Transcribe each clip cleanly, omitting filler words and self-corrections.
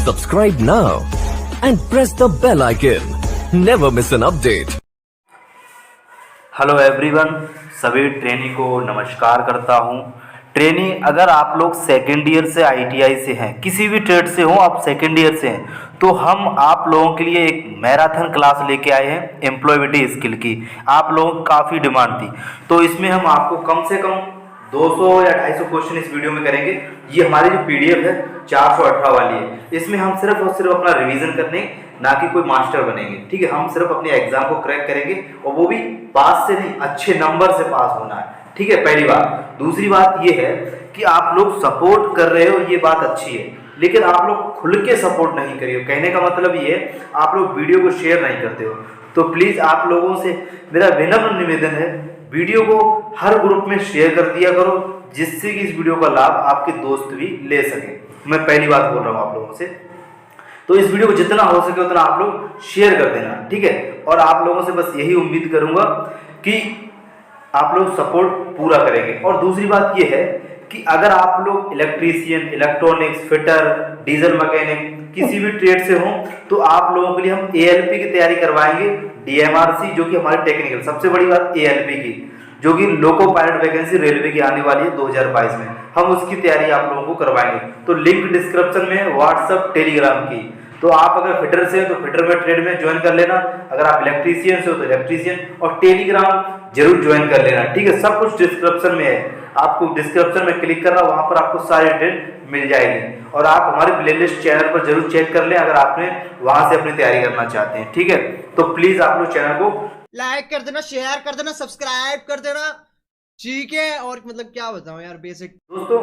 Subscribe now and press the bell icon. Never miss an update. Hello everyone, सभी trainee को नमस्कार करता हूं। ट्रेनी, अगर आप लोग सेकेंड ईयर से आईटीआई से हैं, किसी भी ट्रेड से हो, आप सेकेंड ईयर से हैं, तो हम आप लोगों के लिए एक मैराथन क्लास लेके आए हैं एम्प्लॉयबिलिटी स्किल की। आप लोगों की काफ़ी डिमांड थी, तो इसमें हम आपको कम से कम 200 या 250 क्वेश्चन इस वीडियो में करेंगे। ये हमारी जो पीडीएफ है 418 वाली है। इसमें हम सिर्फ और सिर्फ अपना रिवीजन करने, ना कि कोई मास्टर बनेंगे। ठीक है, हम सिर्फ अपने एग्जाम को क्रैक करेंगे, और वो भी पास से नहीं, अच्छे नंबर से पास होना है। ठीक है, पहली बात। दूसरी बात ये है कि आप लोग सपोर्ट कर रहे हो, ये बात अच्छी है, लेकिन आप लोग खुल के सपोर्ट नहीं करिए। कहने का मतलब ये है, आप लोग वीडियो को शेयर नहीं करते हो। तो प्लीज़ आप लोगों से मेरा विनम्र निवेदन है, वीडियो को हर ग्रुप में शेयर कर दिया करो, जिससे कि इस वीडियो का लाभ आपके दोस्त भी ले सकें। मैं पहली बात बोल रहा हूँ आप लोगों से, तो इस वीडियो को जितना हो सके उतना आप लोग शेयर कर देना। ठीक है, और आप लोगों से बस यही उम्मीद करूंगा कि आप लोग सपोर्ट पूरा करेंगे। और दूसरी बात यह है कि अगर आप लोग electrician, electronics, fitter, diesel mechanic, किसी भी ट्रेड से हों, तो आप लोगों के लिए हम एएलपी की तैयारी करवाएंगे, डीएमआरसी, जो कि हमारी टेक्निकल, सबसे बड़ी बात एएलपी की, जो कि लोको पायलट वैकेंसी रेलवे की आने वाली है 2022 में, हम उसकी तैयारी आप लोगों को करवाएंगे। तो लिंक डिस्क्रिप्शन में है व्हाट्सएप, टेलीग्राम की। तो आप अगर फिटर से हैं तो फिटर में ट्रेड में ज्वाइन कर लेना, अगर आप इलेक्ट्रीशियन से हो तो इलेक्ट्रीशियन, और टेलीग्राम जरूर ज्वाइन कर लेना। ठीक है, सब कुछ डिस्क्रिप्शन में है, आपको डिस्क्रिप्शन में क्लिक करना, वहां पर आपको सारी ट्रेड मिल जाएगी। और आप हमारे प्लेलिस्ट चैनल पर जरूर चेक कर लें, अगर आपने वहां से अपनी तैयारी करना चाहते हैं। ठीक है, तो प्लीज आप लोग चैनल को लाइक कर देना, शेयर कर देना, सब्सक्राइब कर देना। ठीक है, और मतलब क्या बताऊं यार, बेसिक दोस्तों,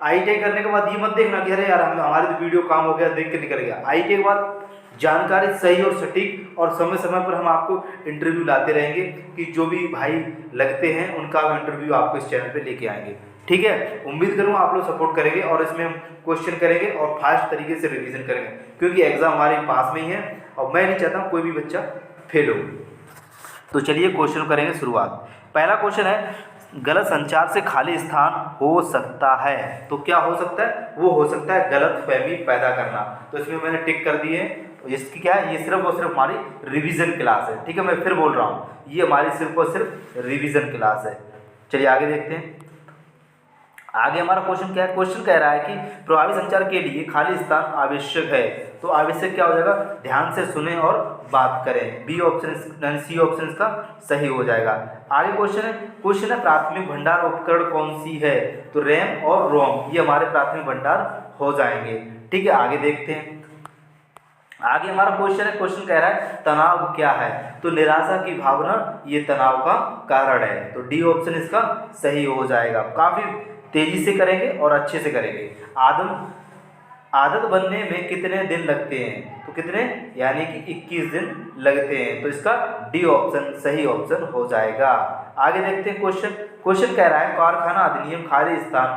आईटीआई करने के बाद ये मत देखना कि अरे यार हमारी तो वीडियो काम हो गया, देख के निकल गया। आईटीआई के बाद जानकारी सही और सटीक और समय समय पर हम आपको इंटरव्यू लाते रहेंगे, कि जो भी भाई लगते हैं उनका इंटरव्यू आपको इस चैनल पे लेके आएंगे। ठीक है, उम्मीद करूँ आप लोग सपोर्ट करेंगे, और इसमें हम क्वेश्चन करेंगे और फास्ट तरीके से रिवीजन करेंगे, क्योंकि एग्जाम हमारे पास में ही है और मैं नहीं चाहता कोई भी बच्चा फेल हो। तो चलिए क्वेश्चन करेंगे शुरुआत। पहला क्वेश्चन है, गलत संचार से खाली स्थान हो सकता है। तो क्या हो सकता है? वो हो सकता है गलत फहमी पैदा करना। तो इसमें मैंने टिक कर दिए। तो इसकी क्या है, ये सिर्फ और सिर्फ हमारी रिवीजन क्लास है। ठीक है, मैं फिर बोल रहा हूँ, ये हमारी सिर्फ और सिर्फ रिवीजन क्लास है। चलिए आगे देखते हैं। आगे हमारा क्वेश्चन क्या है? क्वेश्चन कह रहा है कि प्रभावी संचार के लिए खाली स्थान आवश्यक है। तो आवश्यक क्या हो जाएगा? ध्यान से सुने और बात करें। बी ऑप्शन, सी ऑप्शन इसका सही हो जाएगा। आगे क्वेश्चन है प्राथमिक भंडार उपकरण कौन सी है? तो रैम और रोम, ये हमारे प्राथमिक भंडार हो जाएंगे। ठीक है, आगे देखते हैं। आगे हमारा क्वेश्चन कह रहा है तनाव क्या है? तो निराशा की भावना ये तनाव का कारण है। तो डी ऑप्शन इसका सही हो जाएगा। काफी तेजी से करेंगे और अच्छे से करेंगे। आदत बनने में कितने दिन लगते हैं? तो कितने, यानी कि 21 दिन लगते हैं। तो इसका डी ऑप्शन सही ऑप्शन हो जाएगा। आगे देखते हैं क्वेश्चन कह रहा है कारखाना अधिनियम खाली स्थान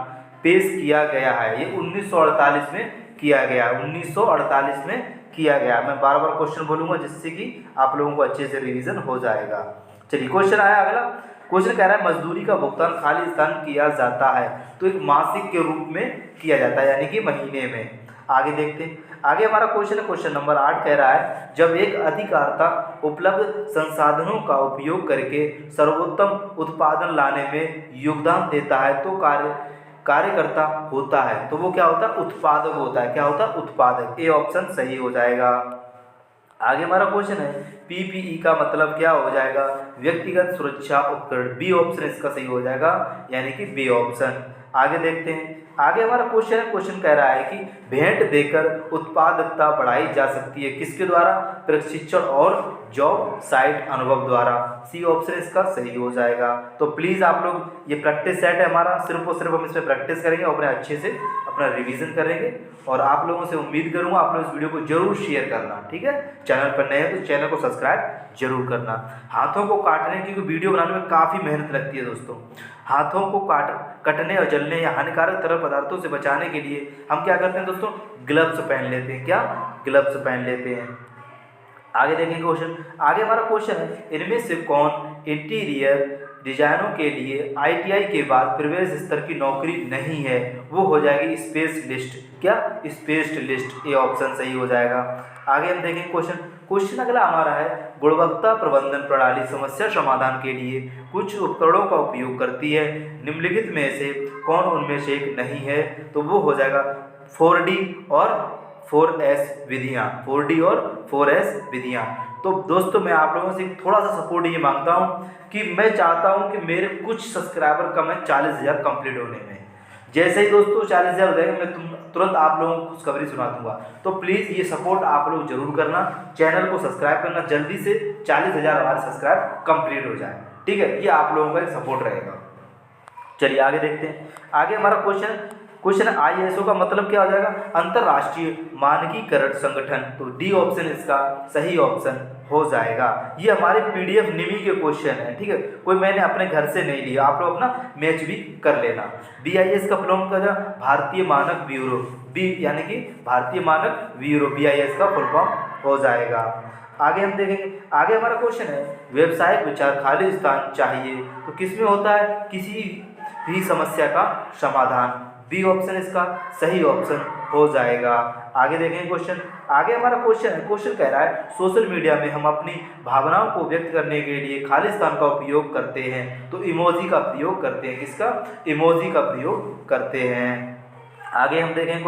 पेश किया गया है। ये 1948 में किया गया, 1948 में किया गया। मैं बार बार क्वेश्चन बोलूंगा, जिससे कि आप लोगों को अच्छे से रिवीजन हो जाएगा। चलिए क्वेश्चन आया अगला। क्वेश्चन कह रहा है मजदूरी का भुगतान खाली स्थान किया जाता है। तो एक मासिक के रूप में किया जाता है, यानी कि महीने में। आगे देखते हैं। आगे हमारा क्वेश्चन नंबर 8 कह रहा है जब एक अधिकारता उपलब्ध संसाधनों का उपयोग करके सर्वोत्तम उत्पादन लाने में योगदान देता है तो कार्यकर्ता होता है। तो वो क्या होता है? उत्पादक होता है। क्या होता है? उत्पादक। ए ऑप्शन सही हो जाएगा। आगे हमारा क्वेश्चन है पीपीई का मतलब क्या हो जाएगा? व्यक्तिगत सुरक्षा उपकरण। बी ऑप्शन इसका सही हो जाएगा, यानी कि बी ऑप्शन। आगे देखते हैं। आगे हमारा क्वेश्चन कह रहा है कि भेंट देकर उत्पादकता बढ़ाई जा सकती है किसके द्वारा? प्रशिक्षण और जॉब साइट अनुभव द्वारा। सी ऑप्शन इसका सही हो जाएगा। तो प्लीज़ आप लोग, ये प्रैक्टिस सेट है हमारा, सिर्फ और सिर्फ हम इसमें प्रैक्टिस करेंगे और अपने अच्छे से अपना रिवीजन करेंगे। और आप लोगों से उम्मीद करूंगा आप लोग इस वीडियो को जरूर शेयर करना। ठीक है, चैनल पर नए हैं तो चैनल को सब्सक्राइब जरूर करना। हाथों को काटने की वीडियो बनाने में काफ़ी मेहनत लगती है दोस्तों। हाथों को कटने और जलने या हानिकारक तरल पदार्थों से बचाने के लिए हम क्या करते हैं दोस्तों? ग्लव्स पहन लेते हैं। क्या? ग्लव्स पहन लेते हैं। आगे देखेंगे क्वेश्चन। आगे हमारा क्वेश्चन है इनमें से कौन इंटीरियर डिजाइनों के लिए आईटीआई के बाद प्रवेश स्तर की नौकरी नहीं है? वो हो जाएगी स्पेशलिस्ट। क्या स्पेशलिस्ट, ये ऑप्शन सही हो जाएगा। आगे हम देखेंगे क्वेश्चन अगला हमारा है, गुणवत्ता प्रबंधन प्रणाली समस्या समाधान के लिए कुछ उपकरणों का उपयोग करती है, निम्नलिखित में से कौन उनमें से एक नहीं है? तो वो हो जाएगा 4D और 4S विधियाँ, 4D और 4S विधियाँ। तो दोस्तों मैं आप लोगों से थोड़ा सा सपोर्ट ये मांगता हूँ कि मैं चाहता हूँ कि मेरे कुछ सब्सक्राइबर कम है 40,000 कंप्लीट होने में। जैसे ही दोस्तों 40,000 हो जाएगा मैं तुरंत आप लोगों को खुशखबरी सुना दूंगा। तो प्लीज़ ये सपोर्ट आप लोग जरूर करना, चैनल को सब्सक्राइब करना, जल्दी से 40,000 हमारे सब्सक्राइब कंप्लीट हो जाए, ठीक है? ये आप लोगों का एक सपोर्ट रहेगा। चलिए आगे देखते हैं। आगे हमारा क्वेश्चन ISO का मतलब क्या हो जाएगा? अंतर्राष्ट्रीय मानकीकरण संगठन। तो डी ऑप्शन इसका सही ऑप्शन हो जाएगा। ये हमारे PDF निमी के क्वेश्चन है, ठीक है? कोई मैंने अपने घर से नहीं लिया, आप लोग अपना मैच भी कर लेना। BIS का फुल फॉर्म क्या है? भारतीय मानक ब्यूरो, बी यानी कि भारतीय मानक ब्यूरो, BIS का फुल फॉर्म हो जाएगा। आगे हम देखेंगे, आगे हमारा क्वेश्चन है, व्यावसायिक विचार खाली स्थान चाहिए तो किसमें होता है? किसी भी समस्या का समाधान, बी ऑप्शन इसका सही ऑप्शन हो जाएगा। आगे देखेंगे क्वेश्चन, आगे हमारा क्वेश्चन कह रहा है, सोशल मीडिया में हम अपनी भावनाओं को व्यक्त करने के लिए खाली स्थान का उपयोग करते हैं तो इमोजी का प्रयोग करते हैं। किसका? इमोजी का प्रयोग करते हैं। आगे हम देखें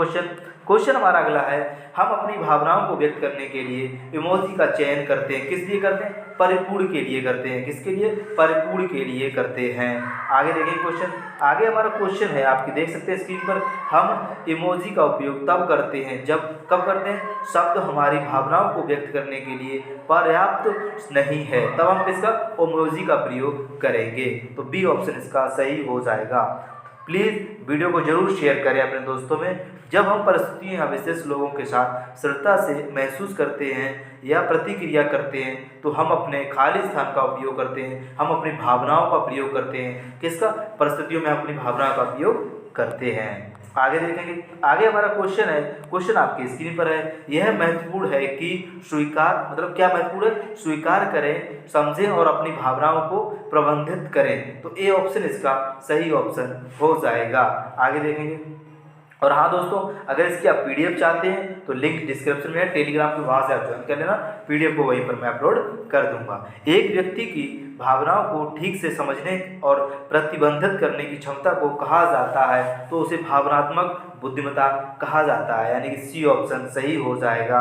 क्वेश्चन हमारा अगला है, हम अपनी भावनाओं को व्यक्त करने के लिए इमोजी का चयन करते हैं। किस लिए करते हैं? परिपूर्ण के लिए करते हैं। किसके लिए? परिपूर्ण के लिए करते हैं। आगे देखें क्वेश्चन, आगे हमारा क्वेश्चन है, आपकी देख सकते हैं स्क्रीन पर, हम इमोजी का उपयोग तब करते हैं जब, कब करते हैं? शब्द हमारी भावनाओं को व्यक्त करने के लिए पर्याप्त नहीं है, तब हम इसका इमोजी का प्रयोग करेंगे। तो बी ऑप्शन इसका सही हो जाएगा। प्लीज़ वीडियो को जरूर शेयर करें अपने दोस्तों में। जब हम परिस्थितियों या विशेष लोगों के साथ सरलता से महसूस करते हैं या प्रतिक्रिया करते हैं तो हम अपने खाली स्थान का उपयोग करते हैं, हम अपनी भावनाओं का प्रयोग करते हैं। किसका? परिस्थितियों में हम अपनी भावनाओं का प्रयोग करते हैं। आगे देखेंगे, आगे हमारा क्वेश्चन आपकी स्क्रीन पर है, यह महत्वपूर्ण है कि स्वीकार, मतलब क्या महत्वपूर्ण है? स्वीकार करें, समझें और अपनी भावनाओं को प्रबंधित करें। तो ए ऑप्शन इसका सही ऑप्शन हो जाएगा। आगे देखेंगे, और हाँ दोस्तों, अगर इसकी आप PDF चाहते हैं तो लिंक डिस्क्रिप्शन में है, टेलीग्राम पे वहाँ से आप ज्वाइन कर लेना, PDF को वहीं पर मैं अपलोड कर दूंगा। एक व्यक्ति की भावनाओं को ठीक से समझने और प्रतिबंधित करने की क्षमता को कहा जाता है तो उसे भावनात्मक बुद्धिमत्ता कहा जाता है, यानी कि सी ऑप्शन सही हो जाएगा।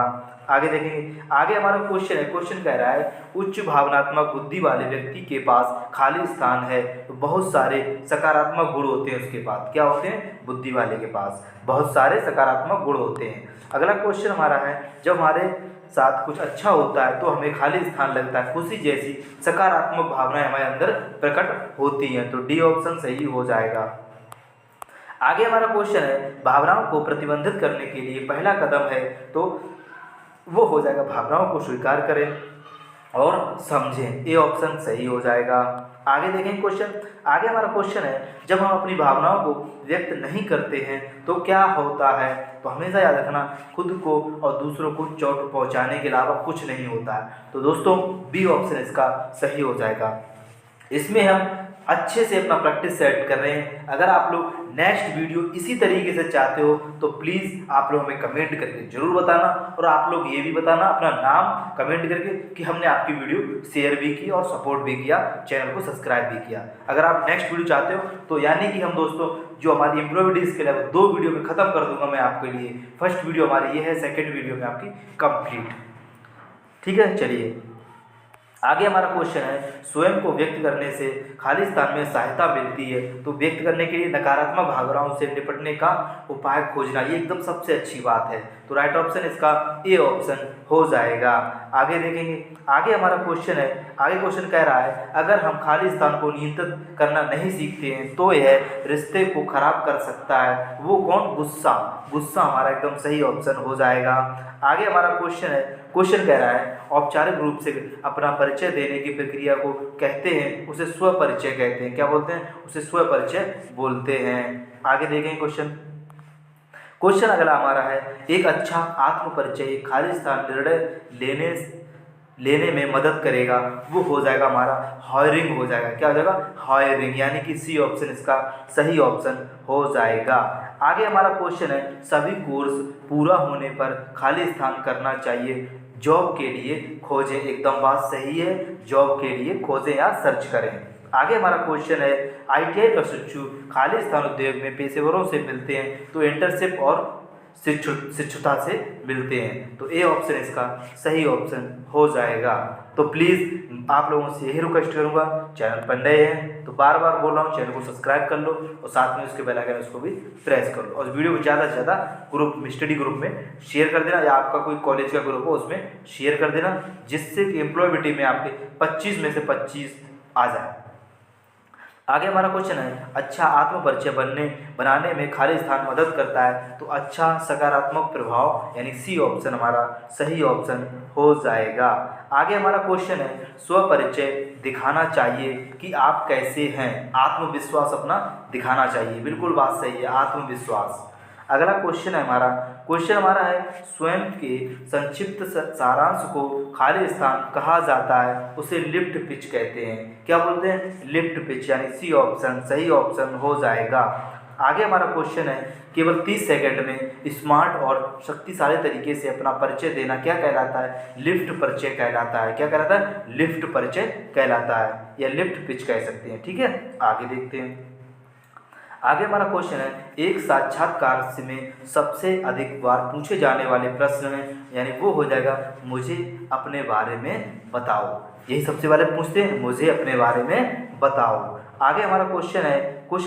आगे देखेंगे, आगे हमारा क्वेश्चन कह रहा है, उच्च भावनात्मक बुद्धि वाले व्यक्ति के पास खाली स्थान है तो बहुत सारे सकारात्मक गुण होते हैं उसके पास। क्या होते हैं? बुद्धि वाले के पास बहुत सारे सकारात्मक गुण होते हैं। अगला क्वेश्चन हमारा है, जब हमारे साथ कुछ अच्छा होता है तो हमें खाली स्थान लगता है, खुशी जैसी सकारात्मक भावनाएं हमारे अंदर प्रकट होती हैं। तो डी ऑप्शन सही हो जाएगा। आगे हमारा क्वेश्चन है, भावनाओं को प्रतिबंधित करने के लिए पहला कदम है तो वो हो जाएगा भावनाओं को स्वीकार करें और समझें। ए ऑप्शन सही हो जाएगा। आगे देखें क्वेश्चन, आगे हमारा क्वेश्चन है, जब हम अपनी भावनाओं को व्यक्त नहीं करते हैं तो क्या होता है? तो हमेशा याद रखना, खुद को और दूसरों को चोट पहुंचाने के अलावा कुछ नहीं होता है। तो दोस्तों बी ऑप्शन इसका सही हो जाएगा। इसमें हम अच्छे से अपना प्रैक्टिस सेट कर रहे हैं। अगर आप लोग नेक्स्ट वीडियो इसी तरीके से चाहते हो तो प्लीज़ आप लोग हमें कमेंट करके ज़रूर बताना, और आप लोग ये भी बताना अपना नाम कमेंट करके कि हमने आपकी वीडियो शेयर भी की और सपोर्ट भी किया, चैनल को सब्सक्राइब भी किया। अगर आप नेक्स्ट वीडियो चाहते हो तो यानी कि हम दोस्तों जो हमारी इम्प्रोविड स्किल है वो 2 वीडियो में ख़त्म कर दूंगा मैं आपके लिए। फर्स्ट वीडियो हमारी ये है, सेकेंड वीडियो में आपकी कंप्लीट, ठीक है? चलिए आगे हमारा क्वेश्चन है, स्वयं को व्यक्त करने से खाली स्थान में सहायता मिलती है तो व्यक्त करने के लिए नकारात्मक भावनाओं से निपटने का उपाय खोजना, ये एकदम सबसे अच्छी बात है। तो राइट ऑप्शन इसका ए ऑप्शन हो जाएगा। आगे देखेंगे, आगे हमारा क्वेश्चन है, आगे क्वेश्चन कह रहा है, अगर हम खाली स्थान को नियंत्रित करना नहीं सीखते हैं तो यह रिश्ते को खराब कर सकता है। वो कौन? गुस्सा हमारा एकदम सही ऑप्शन हो जाएगा। आगे हमारा क्वेश्चन कह रहा है, औपचारिक रूप से अपना परिचय देने की प्रक्रिया को कहते हैं, उसे स्व परिचय कहते हैं। क्या बोलते हैं? उसे स्व परिचय बोलते हैं। आगे देखें क्वेश्चन अगला हमारा है, एक अच्छा आत्म परिचय खाली स्थान निर्णय लेने लेने में मदद करेगा, वो हो जाएगा हमारा हायरिंग हो जाएगा। क्या हो जाएगा? हायरिंग, यानी कि सी ऑप्शन इसका सही ऑप्शन हो जाएगा। आगे हमारा क्वेश्चन है, सभी कोर्स पूरा होने पर खाली स्थान करना चाहिए, जॉब के लिए खोजें। एकदम बात सही है, जॉब के लिए खोजें या सर्च करें। आगे हमारा क्वेश्चन है, ITI प्रशिक्षु खाली स्थान उद्योग में पेशेवरों से मिलते हैं तो इंटर्नशिप और शिक्षुता से मिलते हैं। तो ए ऑप्शन इसका सही ऑप्शन हो जाएगा। तो प्लीज़ आप लोगों से यही रिक्वेस्ट करूंगा, चैनल पर नए हैं तो बार बार बोल रहा हूँ, चैनल को सब्सक्राइब कर लो और साथ में उसके बेल आइकन उसको भी प्रेस कर लो, और वीडियो को ज़्यादा से ज़्यादा ग्रुप में, स्टडी ग्रुप में शेयर कर देना, या आपका कोई कॉलेज का ग्रुप हो उसमें शेयर कर देना, जिससे कि एम्प्लॉयबिलिटी में आपके 25 में से 25 आ जाए। आगे हमारा क्वेश्चन है, अच्छा आत्म परिचय बनाने में खाली स्थान मदद करता है तो अच्छा सकारात्मक प्रभाव, यानी सी ऑप्शन हमारा सही ऑप्शन हो जाएगा। आगे हमारा क्वेश्चन है, स्व परिचय दिखाना चाहिए कि आप कैसे हैं, आत्मविश्वास अपना दिखाना चाहिए। बिल्कुल बात सही है, आत्मविश्वास। अगला क्वेश्चन हमारा है, स्वयं के संक्षिप्त सारांश को खाली स्थान कहा जाता है, उसे लिफ्ट पिच कहते हैं। क्या बोलते हैं? लिफ्ट पिच, यानी सी ऑप्शन सही ऑप्शन हो जाएगा। आगे हमारा क्वेश्चन है, केवल 30 सेकंड में स्मार्ट और शक्तिशाली तरीके से अपना परिचय देना क्या कहलाता है? लिफ्ट परिचय कहलाता है। क्या कहलाता है? लिफ्ट परिचय कहलाता है, या लिफ्ट पिच कह सकते हैं। ठीक है, आगे देखते हैं। आगे हमारा क्वेश्चन है, एक साक्षात्कार में सबसे अधिक बार पूछे जाने वाले प्रश्न हैं, यानी वो हो जाएगा मुझे अपने बारे में बताओ। यही सबसे पहले पूछते हैं, मुझे अपने बारे में बताओ। आगे हमारा क्वेश्चन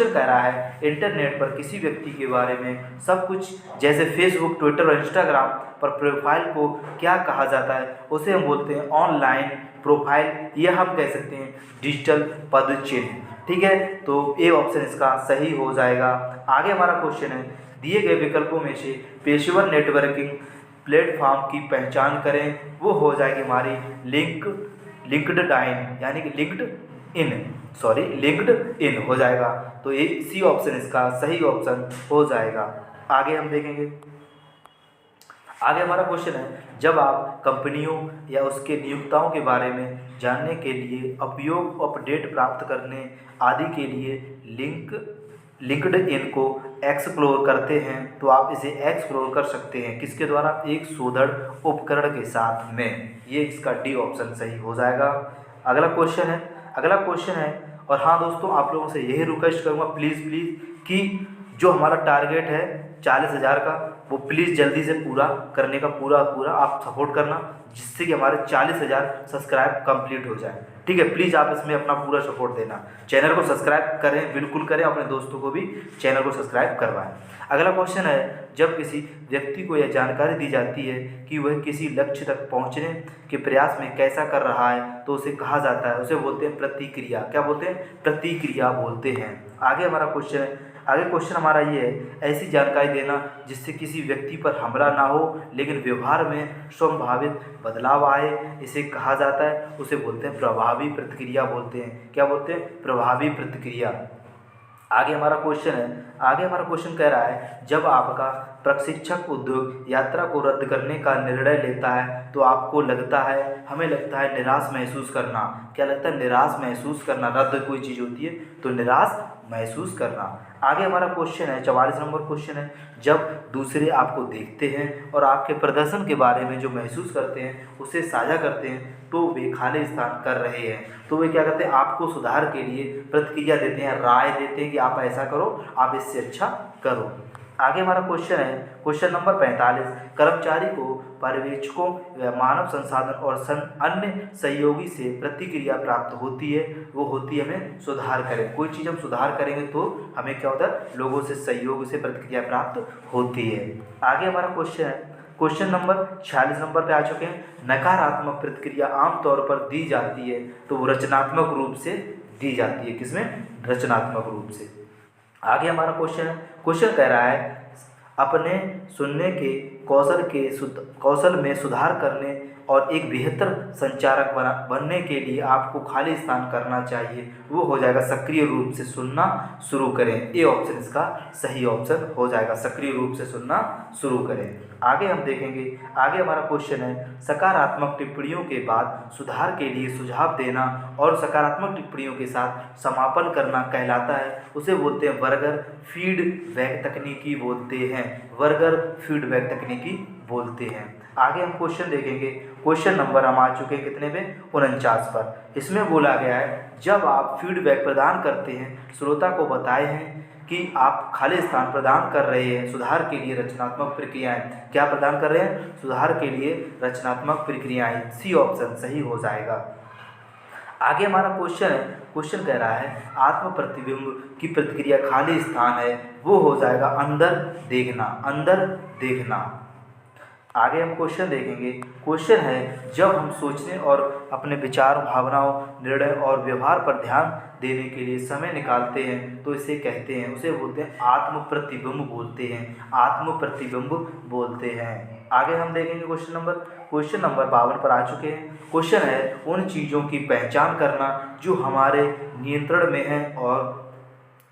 कह रहा है, इंटरनेट पर किसी व्यक्ति के बारे में सब कुछ, जैसे फेसबुक, ट्विटर और इंस्टाग्राम पर प्रोफाइल को क्या कहा जाता है? उसे हम बोलते हैं ऑनलाइन प्रोफाइल, यह हम कह सकते हैं डिजिटल पदचिह्न। ठीक है, तो ए ऑप्शन इसका सही हो जाएगा। आगे हमारा क्वेश्चन है, दिए गए विकल्पों में से पेशेवर नेटवर्किंग प्लेटफॉर्म की पहचान करें, वो हो जाएगी हमारी लिंक्डइन, यानी कि लिंक्डइन हो जाएगा। तो ये सी ऑप्शन इसका सही ऑप्शन हो जाएगा। आगे हम देखेंगे। आगे हमारा क्वेश्चन है, जब आप कंपनियों या उसके नियोक्ताओं के बारे में जानने के लिए, उपयोग, अपडेट प्राप्त करने आदि के लिए लिंक्डइन को एक्सप्लोर करते हैं तो आप इसे एक्सप्लोर कर सकते हैं किसके द्वारा? एक सुदृढ़ उपकरण के साथ में। ये इसका डी ऑप्शन सही हो जाएगा। अगला क्वेश्चन है, और हाँ दोस्तों, आप लोगों से यही रिक्वेस्ट करूँगा प्लीज़ कि जो हमारा टारगेट है 40,000 का, वो प्लीज़ जल्दी से पूरा करने का पूरा आप सपोर्ट करना, जिससे कि हमारे 40,000 सब्सक्राइब कंप्लीट हो जाए। ठीक है, प्लीज़ आप इसमें अपना पूरा सपोर्ट देना। चैनल को सब्सक्राइब करें, बिल्कुल करें, अपने दोस्तों को भी चैनल को सब्सक्राइब करवाएं। अगला क्वेश्चन है, जब किसी व्यक्ति को यह जानकारी दी जाती है कि वह किसी लक्ष्य तक पहुंचने के प्रयास में कैसा कर रहा है तो उसे कहा जाता है, उसे बोलते हैं प्रतिक्रिया। क्या बोलते हैं? प्रतिक्रिया बोलते हैं। आगे क्वेश्चन हमारा ये है, ऐसी जानकारी देना जिससे किसी व्यक्ति पर हमला ना हो लेकिन व्यवहार में संभावित बदलाव आए, इसे कहा जाता है, उसे बोलते हैं प्रभावी प्रतिक्रिया बोलते हैं। क्या बोलते हैं? प्रभावी प्रतिक्रिया। आगे हमारा क्वेश्चन कह रहा है, जब आपका प्रशिक्षक उद्योग यात्रा को रद्द करने का निर्णय लेता है तो आपको हमें लगता है निराश महसूस करना। क्या लगता है? निराश महसूस करना। रद्द कोई चीज़ होती है तो निराश महसूस करना। आगे हमारा क्वेश्चन है, 44 नंबर क्वेश्चन है, जब दूसरे आपको देखते हैं और आपके प्रदर्शन के बारे में जो महसूस करते हैं उसे साझा करते हैं तो वे खाली स्थान कर रहे हैं, तो वे क्या करते हैं? आपको सुधार के लिए प्रतिक्रिया देते हैं, राय देते हैं कि आप ऐसा करो, आप इससे अच्छा करो। आगे हमारा क्वेश्चन नंबर 45, कर्मचारी को पर्यवेक्षकों, मानव संसाधन और अन्य सहयोगी से प्रतिक्रिया प्राप्त होती है, वो होती है हमें सुधार करें। कोई चीज़ हम सुधार करेंगे तो हमें क्या होता है? लोगों से सहयोग से प्रतिक्रिया प्राप्त होती है। आगे हमारा क्वेश्चन नंबर 46 नंबर पे आ चुके हैं, नकारात्मक प्रतिक्रिया आमतौर पर दी जाती है तो वो रचनात्मक रूप से दी जाती है। किसमें? रचनात्मक रूप से। आगे हमारा क्वेश्चन कह रहा है, अपने सुनने के कौशल में सुधार करने और एक बेहतर संचारक बनने के लिए आपको खाली स्थान करना चाहिए, वो हो जाएगा सक्रिय रूप से सुनना शुरू करें। ए ऑप्शन इसका सही ऑप्शन हो जाएगा, सक्रिय रूप से सुनना शुरू करें। आगे हम देखेंगे, आगे हमारा क्वेश्चन है सकारात्मक टिप्पणियों के बाद सुधार के लिए सुझाव देना और सकारात्मक टिप्पणियों के साथ समापन करना कहलाता है, उसे बोलते हैं बर्गर फीडबैक तकनीकी बोलते हैं, बर्गर फीडबैक तकनीकी बोलते हैं। आगे हम क्वेश्चन देखेंगे, क्वेश्चन नंबर हम आ चुके हैं कितने पे 49 पर। इसमें बोला गया है जब आप फीडबैक प्रदान करते हैं श्रोता को बताए हैं कि आप खाली स्थान प्रदान कर रहे हैं सुधार के लिए रचनात्मक प्रक्रियाएं, क्या प्रदान कर रहे हैं? सुधार के लिए रचनात्मक प्रक्रियाएं। सी ऑप्शन सही हो जाएगा। आगे हमारा क्वेश्चन है, क्वेश्चन कह रहा है आत्म प्रतिबिंब की प्रतिक्रिया खाली स्थान है, वो हो जाएगा अंदर देखना, अंदर देखना। आगे हम क्वेश्चन देखेंगे, क्वेश्चन है जब हम सोचने और अपने विचार, भावनाओं, निर्णय और व्यवहार पर ध्यान देने के लिए समय निकालते हैं तो इसे कहते हैं, उसे बोलते हैं आत्म प्रतिबिंब बोलते हैं, आत्म प्रतिबिंब बोलते हैं। आगे हम देखेंगे क्वेश्चन नंबर 52 पर आ चुके हैं। क्वेश्चन है उन चीज़ों की पहचान करना जो हमारे नियंत्रण में है और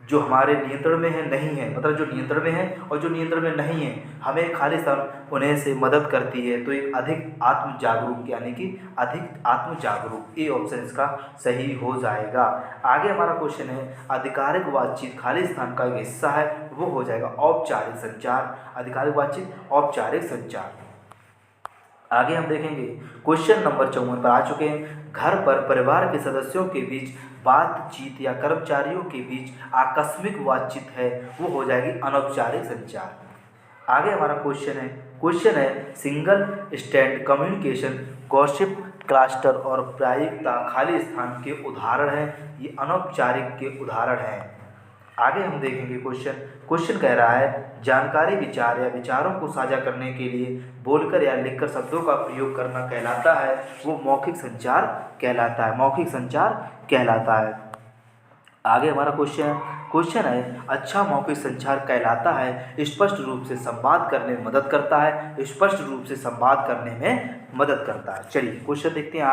जो हमारे नियंत्रण में है नहीं है, मतलब जो नियंत्रण में है और जो नियंत्रण में नहीं है, हमें खाली स्थान उन्हें से मदद करती है, तो एक अधिक आत्म जागरूक, यानी कि अधिक आत्म जागरूक। ए ऑप्शन इसका सही हो जाएगा। आगे हमारा क्वेश्चन है आधिकारिक बातचीत खाली स्थान का एक हिस्सा है, वो हो जाएगा औपचारिक संचार, आधिकारिक बातचीत औपचारिक संचार। आगे हम देखेंगे क्वेश्चन नंबर 54 पर आ चुके हैं, घर पर परिवार के सदस्यों के बीच बातचीत या कर्मचारियों के बीच आकस्मिक बातचीत है, वो हो जाएगी अनौपचारिक संचार। आगे हमारा क्वेश्चन है single stand communication, gossip, cluster और प्रायिकता खाली स्थान के उदाहरण हैं, ये अनौपचारिक के उदाहरण हैं। आगे हम देखेंगे क्वेश्चन कह रहा है जानकारी, विचार या विचारों को साझा करने के लिए बोलकर या लिखकर शब्दों का प्रयोग करना कहलाता है, वो मौखिक संचार कहलाता है, मौखिक संचार कहलाता है। आगे हमारा क्वेश्चन है अच्छा मौखिक संचार कहलाता है स्पष्ट रूप से संवाद करने में मदद करता है, स्पष्ट रूप से संवाद करने में मदद करता है। चलिए क्वेश्चन देखते हैं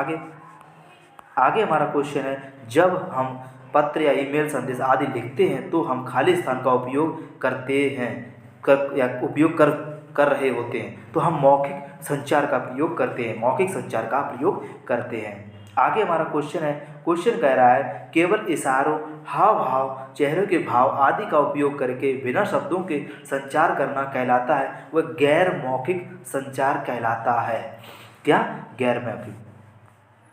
आगे हमारा क्वेश्चन है जब हम पत्र या ईमेल संदेश आदि लिखते हैं तो हम खाली स्थान का उपयोग करते हैं उपयोग कर रहे होते हैं, तो हम मौखिक संचार का प्रयोग करते हैं, मौखिक संचार का प्रयोग करते हैं। आगे हमारा क्वेश्चन कह रहा है केवल इशारों, हाव भाव, चेहरे के भाव आदि का उपयोग करके बिना शब्दों के संचार करना कहलाता है, वह गैर मौखिक संचार कहलाता है। क्या? गैर मौखिक।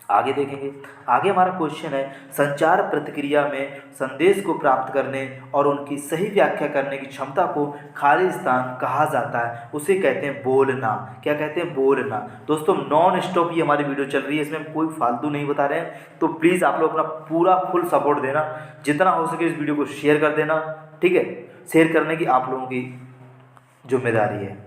आगे देखेंगे, आगे हमारा क्वेश्चन है संचार प्रक्रिया में संदेश को प्राप्त करने और उनकी सही व्याख्या करने की क्षमता को खाली स्थान कहा जाता है, उसे कहते हैं बोलना। क्या कहते हैं? बोलना। दोस्तों नॉन स्टॉप ये हमारी वीडियो चल रही है, इसमें हम कोई फालतू नहीं बता रहे हैं, तो प्लीज़ आप लोग अपना पूरा फुल सपोर्ट देना, जितना हो सके इस वीडियो को शेयर कर देना, ठीक है? शेयर करने की आप लोगों की जिम्मेदारी है।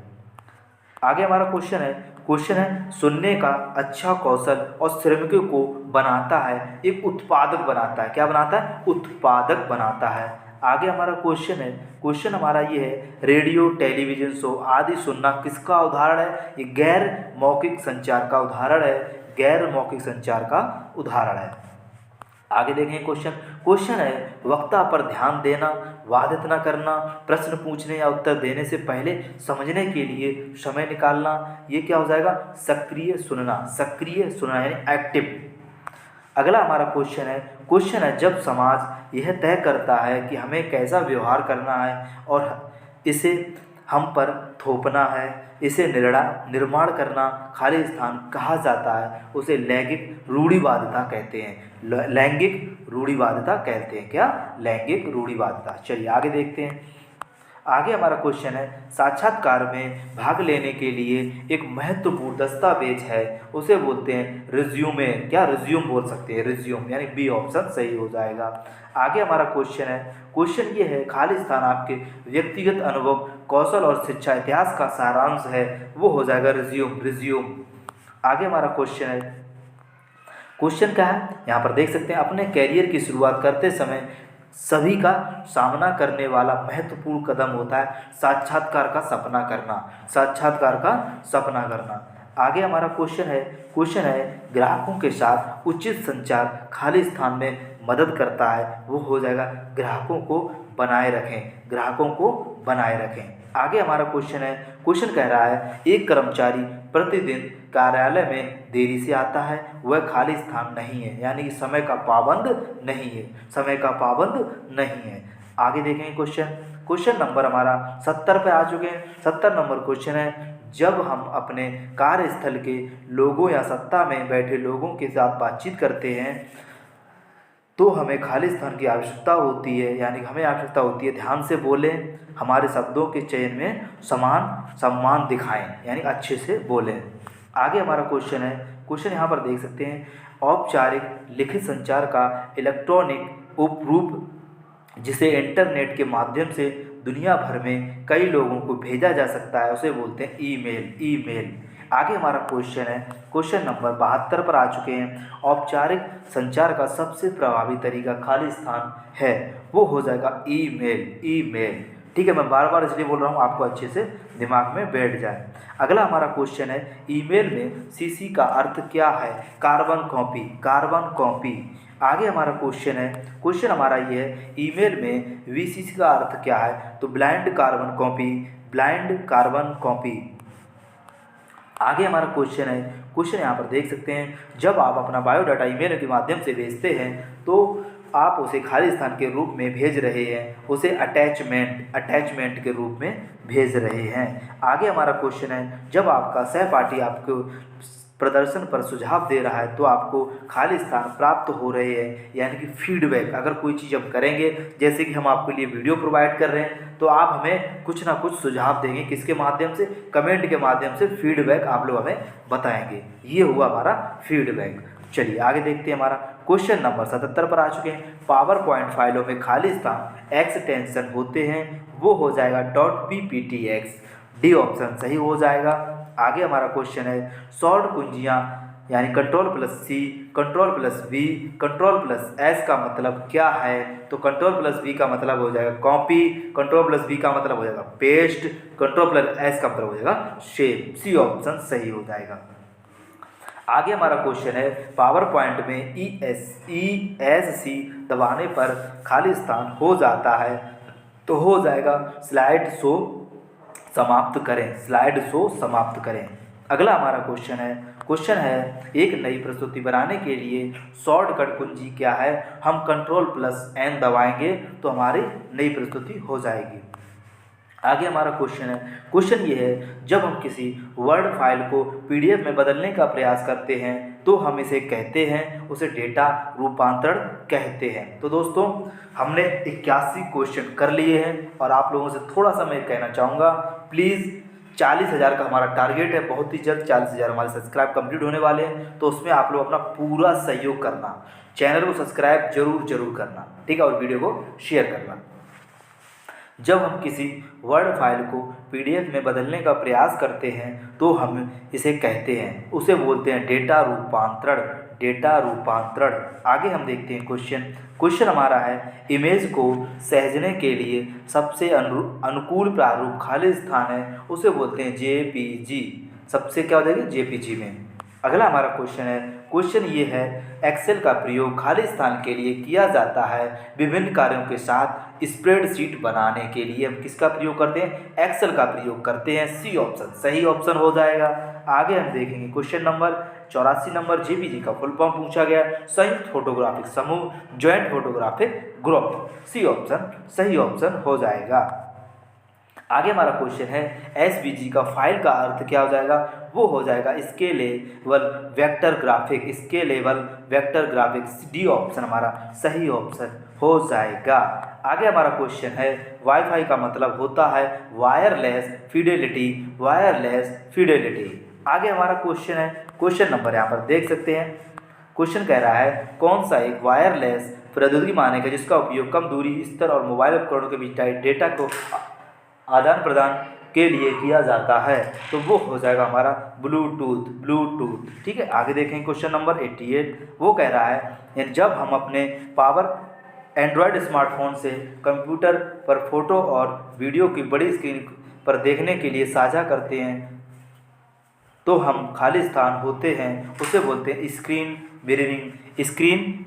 आगे हमारा क्वेश्चन है सुनने का अच्छा कौशल और श्रमिकों को बनाता है, एक उत्पादक बनाता है। क्या बनाता है? उत्पादक बनाता है। आगे हमारा क्वेश्चन हमारा ये है रेडियो, टेलीविज़न शो आदि सुनना किसका उदाहरण है? ये गैर मौखिक संचार का उदाहरण है, गैर मौखिक संचार का उदाहरण है। आगे देखें क्वेश्चन है वक्ता पर ध्यान देना, वादित न करना, प्रश्न पूछने या उत्तर देने से पहले समझने के लिए समय निकालना, ये क्या हो जाएगा? सक्रिय सुनना यानी एक्टिव। अगला हमारा क्वेश्चन है जब समाज यह तय करता है कि हमें कैसा व्यवहार करना है और इसे हम पर थोपना है, इसे निर्माण करना खाली स्थान कहा जाता है, उसे लैंगिक रूढ़िवादिता कहते हैं। लैंगिक रूढ़िवादिता कहते हैं। क्या? लैंगिक रूढ़िवादिता। चलिए आगे देखते हैं। आगे हमारा क्वेश्चन है साक्षात्कार में भाग लेने के लिए एक महत्वपूर्ण दस्तावेज है, उसे बोलते हैं रिज्यूमे। क्या? रिज्यूम बोल सकते हैं, रिज्यूम, यानी बी ऑप्शन सही हो जाएगा। आगे हमारा क्वेश्चन ये है खाली स्थान आपके व्यक्तिगत अनुभव, कौशल और शिक्षा इतिहास का सारांश है, वो हो जाएगा रिज्यूम। आगे हमारा क्वेश्चन क्या है यहाँ पर देख सकते हैं अपने कैरियर की शुरुआत करते समय सभी का सामना करने वाला महत्वपूर्ण कदम होता है साक्षात्कार का सपना करना, साक्षात्कार का सपना करना। आगे हमारा क्वेश्चन है ग्राहकों के साथ उचित संचार खाली स्थान में मदद करता है, वो हो जाएगा ग्राहकों को बनाए रखें, ग्राहकों को बनाए रखें। आगे हमारा क्वेश्चन कह रहा है एक कर्मचारी प्रतिदिन कार्यालय में देरी से आता है, वह खाली स्थान नहीं है, यानी कि समय का पाबंद नहीं है, समय का पाबंद नहीं है। आगे देखेंगे क्वेश्चन नंबर हमारा 70 पे आ चुके हैं। 70 नंबर क्वेश्चन है जब हम अपने कार्यस्थल के लोगों या सत्ता में बैठे लोगों के साथ बातचीत करते हैं तो हमें खाली स्थान की आवश्यकता होती है, यानी हमें आवश्यकता होती है ध्यान से बोलें, हमारे शब्दों के चयन में सम्मान दिखाएं, यानी अच्छे से बोलें। आगे हमारा क्वेश्चन यहाँ पर देख सकते हैं औपचारिक लिखित संचार का इलेक्ट्रॉनिक उपरूप जिसे इंटरनेट के माध्यम से दुनिया भर में कई लोगों को भेजा जा सकता है, उसे बोलते हैं ईमेल। आगे हमारा क्वेश्चन नंबर 72 पर आ चुके हैं औपचारिक संचार का सबसे प्रभावी तरीका खाली स्थान है, वो हो जाएगा ईमेल। ठीक है, मैं बार बार इसलिए बोल रहा हूँ आपको अच्छे से दिमाग में बैठ जाए। अगला हमारा क्वेश्चन है ईमेल में सीसी का अर्थ क्या है, कार्बन कॉपी। आगे हमारा क्वेश्चन हमारा ये है ईमेल में वीसीसी का अर्थ क्या है, तो ब्लाइंड कार्बन कॉपी। आगे हमारा क्वेश्चन यहाँ पर देख सकते हैं जब आप अपना बायोडाटा ईमेल के माध्यम से भेजते हैं तो आप उसे खाली स्थान के रूप में भेज रहे हैं, उसे अटैचमेंट के रूप में भेज रहे हैं। आगे हमारा क्वेश्चन है जब आपका सहपाठी आपको प्रदर्शन पर सुझाव दे रहा है तो आपको खाली स्थान प्राप्त हो रहे हैं, यानी कि फीडबैक। अगर कोई चीज़ हम करेंगे, जैसे कि हम आपके लिए वीडियो प्रोवाइड कर रहे हैं, तो आप हमें कुछ ना कुछ सुझाव देंगे, किसके माध्यम से, कमेंट के माध्यम से फीडबैक आप लोग हमें बताएंगे। ये हुआ हमारा फीडबैक। चलिए आगे देखते हैं हमारा क्वेश्चन नंबर 77 पर आ चुके हैं पावर पॉइंट फाइलों में खाली स्थान एक्सटेंशन होते हैं, वो हो जाएगा .pptx, डी ऑप्शन सही हो जाएगा। आगे हमारा क्वेश्चन है शॉर्ट कुंजियाँ यानी Ctrl+C, Ctrl+V, Ctrl+S का मतलब क्या है, तो Ctrl+V का मतलब हो जाएगा कॉपी, Ctrl+V का मतलब हो जाएगा पेस्ट, Ctrl+S का मतलब हो जाएगा शेप। सी ऑप्शन सही हो जाएगा। आगे हमारा क्वेश्चन है पावर पॉइंट में ESC दबाने पर खाली स्थान हो जाता है, तो हो जाएगा स्लाइड शो समाप्त करें। अगला हमारा क्वेश्चन है एक नई प्रस्तुति बनाने के लिए शॉर्टकट कुंजी क्या है, हम Ctrl+N दबाएंगे तो हमारी नई प्रस्तुति हो जाएगी। आगे हमारा क्वेश्चन ये है जब हम किसी वर्ड फाइल को PDF में बदलने का प्रयास करते हैं तो हम इसे कहते हैं, उसे डेटा रूपांतरण कहते हैं। तो दोस्तों हमने 81 क्वेश्चन कर लिए हैं और आप लोगों से थोड़ा सा मैं कहना चाहूँगा, प्लीज़ 40,000 का हमारा टारगेट है, बहुत ही जल्द 40,000 हमारे सब्सक्राइब कंप्लीट होने वाले हैं, तो उसमें आप लोग अपना पूरा सहयोग करना, चैनल को सब्सक्राइब जरूर करना, ठीक है, और वीडियो को शेयर करना। जब हम किसी वर्ड फाइल को PDF में बदलने का प्रयास करते हैं तो हम इसे कहते हैं, उसे बोलते हैं डेटा रूपांतरण। आगे हम देखते हैं क्वेश्चन हमारा है इमेज को सहेजने के लिए सबसे अनुकूल प्रारूप खाली स्थान है, उसे बोलते हैं JPG। सबसे क्या हो जाएगा JPG में। अगला हमारा क्वेश्चन ये है एक्सेल का प्रयोग खाली स्थान के लिए किया जाता है विभिन्न कार्यों के साथ स्प्रेडशीट बनाने के लिए हम किसका प्रयोग करते हैं, एक्सेल का प्रयोग करते हैं। सी ऑप्शन सही ऑप्शन हो जाएगा। आगे हम देखेंगे क्वेश्चन नंबर 84 नंबर JPG का फुल फॉर्म पूछा गया, संयुक्त फोटोग्राफिक समूह, joint photographic group. C option सही ऑप्शन हो जाएगा। आगे हमारा क्वेश्चन है SVG का फाइल का अर्थ क्या हो जाएगा, वो हो जाएगा scalable vector graphics. D option हमारा सही ऑप्शन हो जाएगा। आगे हमारा क्वेश्चन है वाईफाई का मतलब होता है वायरलेस फिडेलिटी। आगे हमारा क्वेश्चन नंबर यहाँ पर देख सकते हैं। क्वेश्चन कह रहा है कौन सा एक वायरलेस प्रौद्योगिकी मानेगा जिसका उपयोग कम दूरी स्तर और मोबाइल उपकरणों के बीच डेटा को आदान प्रदान के लिए किया जाता है, तो वो हो जाएगा हमारा ब्लूटूथ। ठीक है, आगे देखें क्वेश्चन नंबर 88। वो कह रहा है जब हम अपने एंड्रॉयड स्मार्टफोन से कंप्यूटर पर फोटो और वीडियो की बड़ी स्क्रीन पर देखने के लिए साझा करते हैं तो हम खाली स्थान होते हैं उसे बोलते हैं स्क्रीन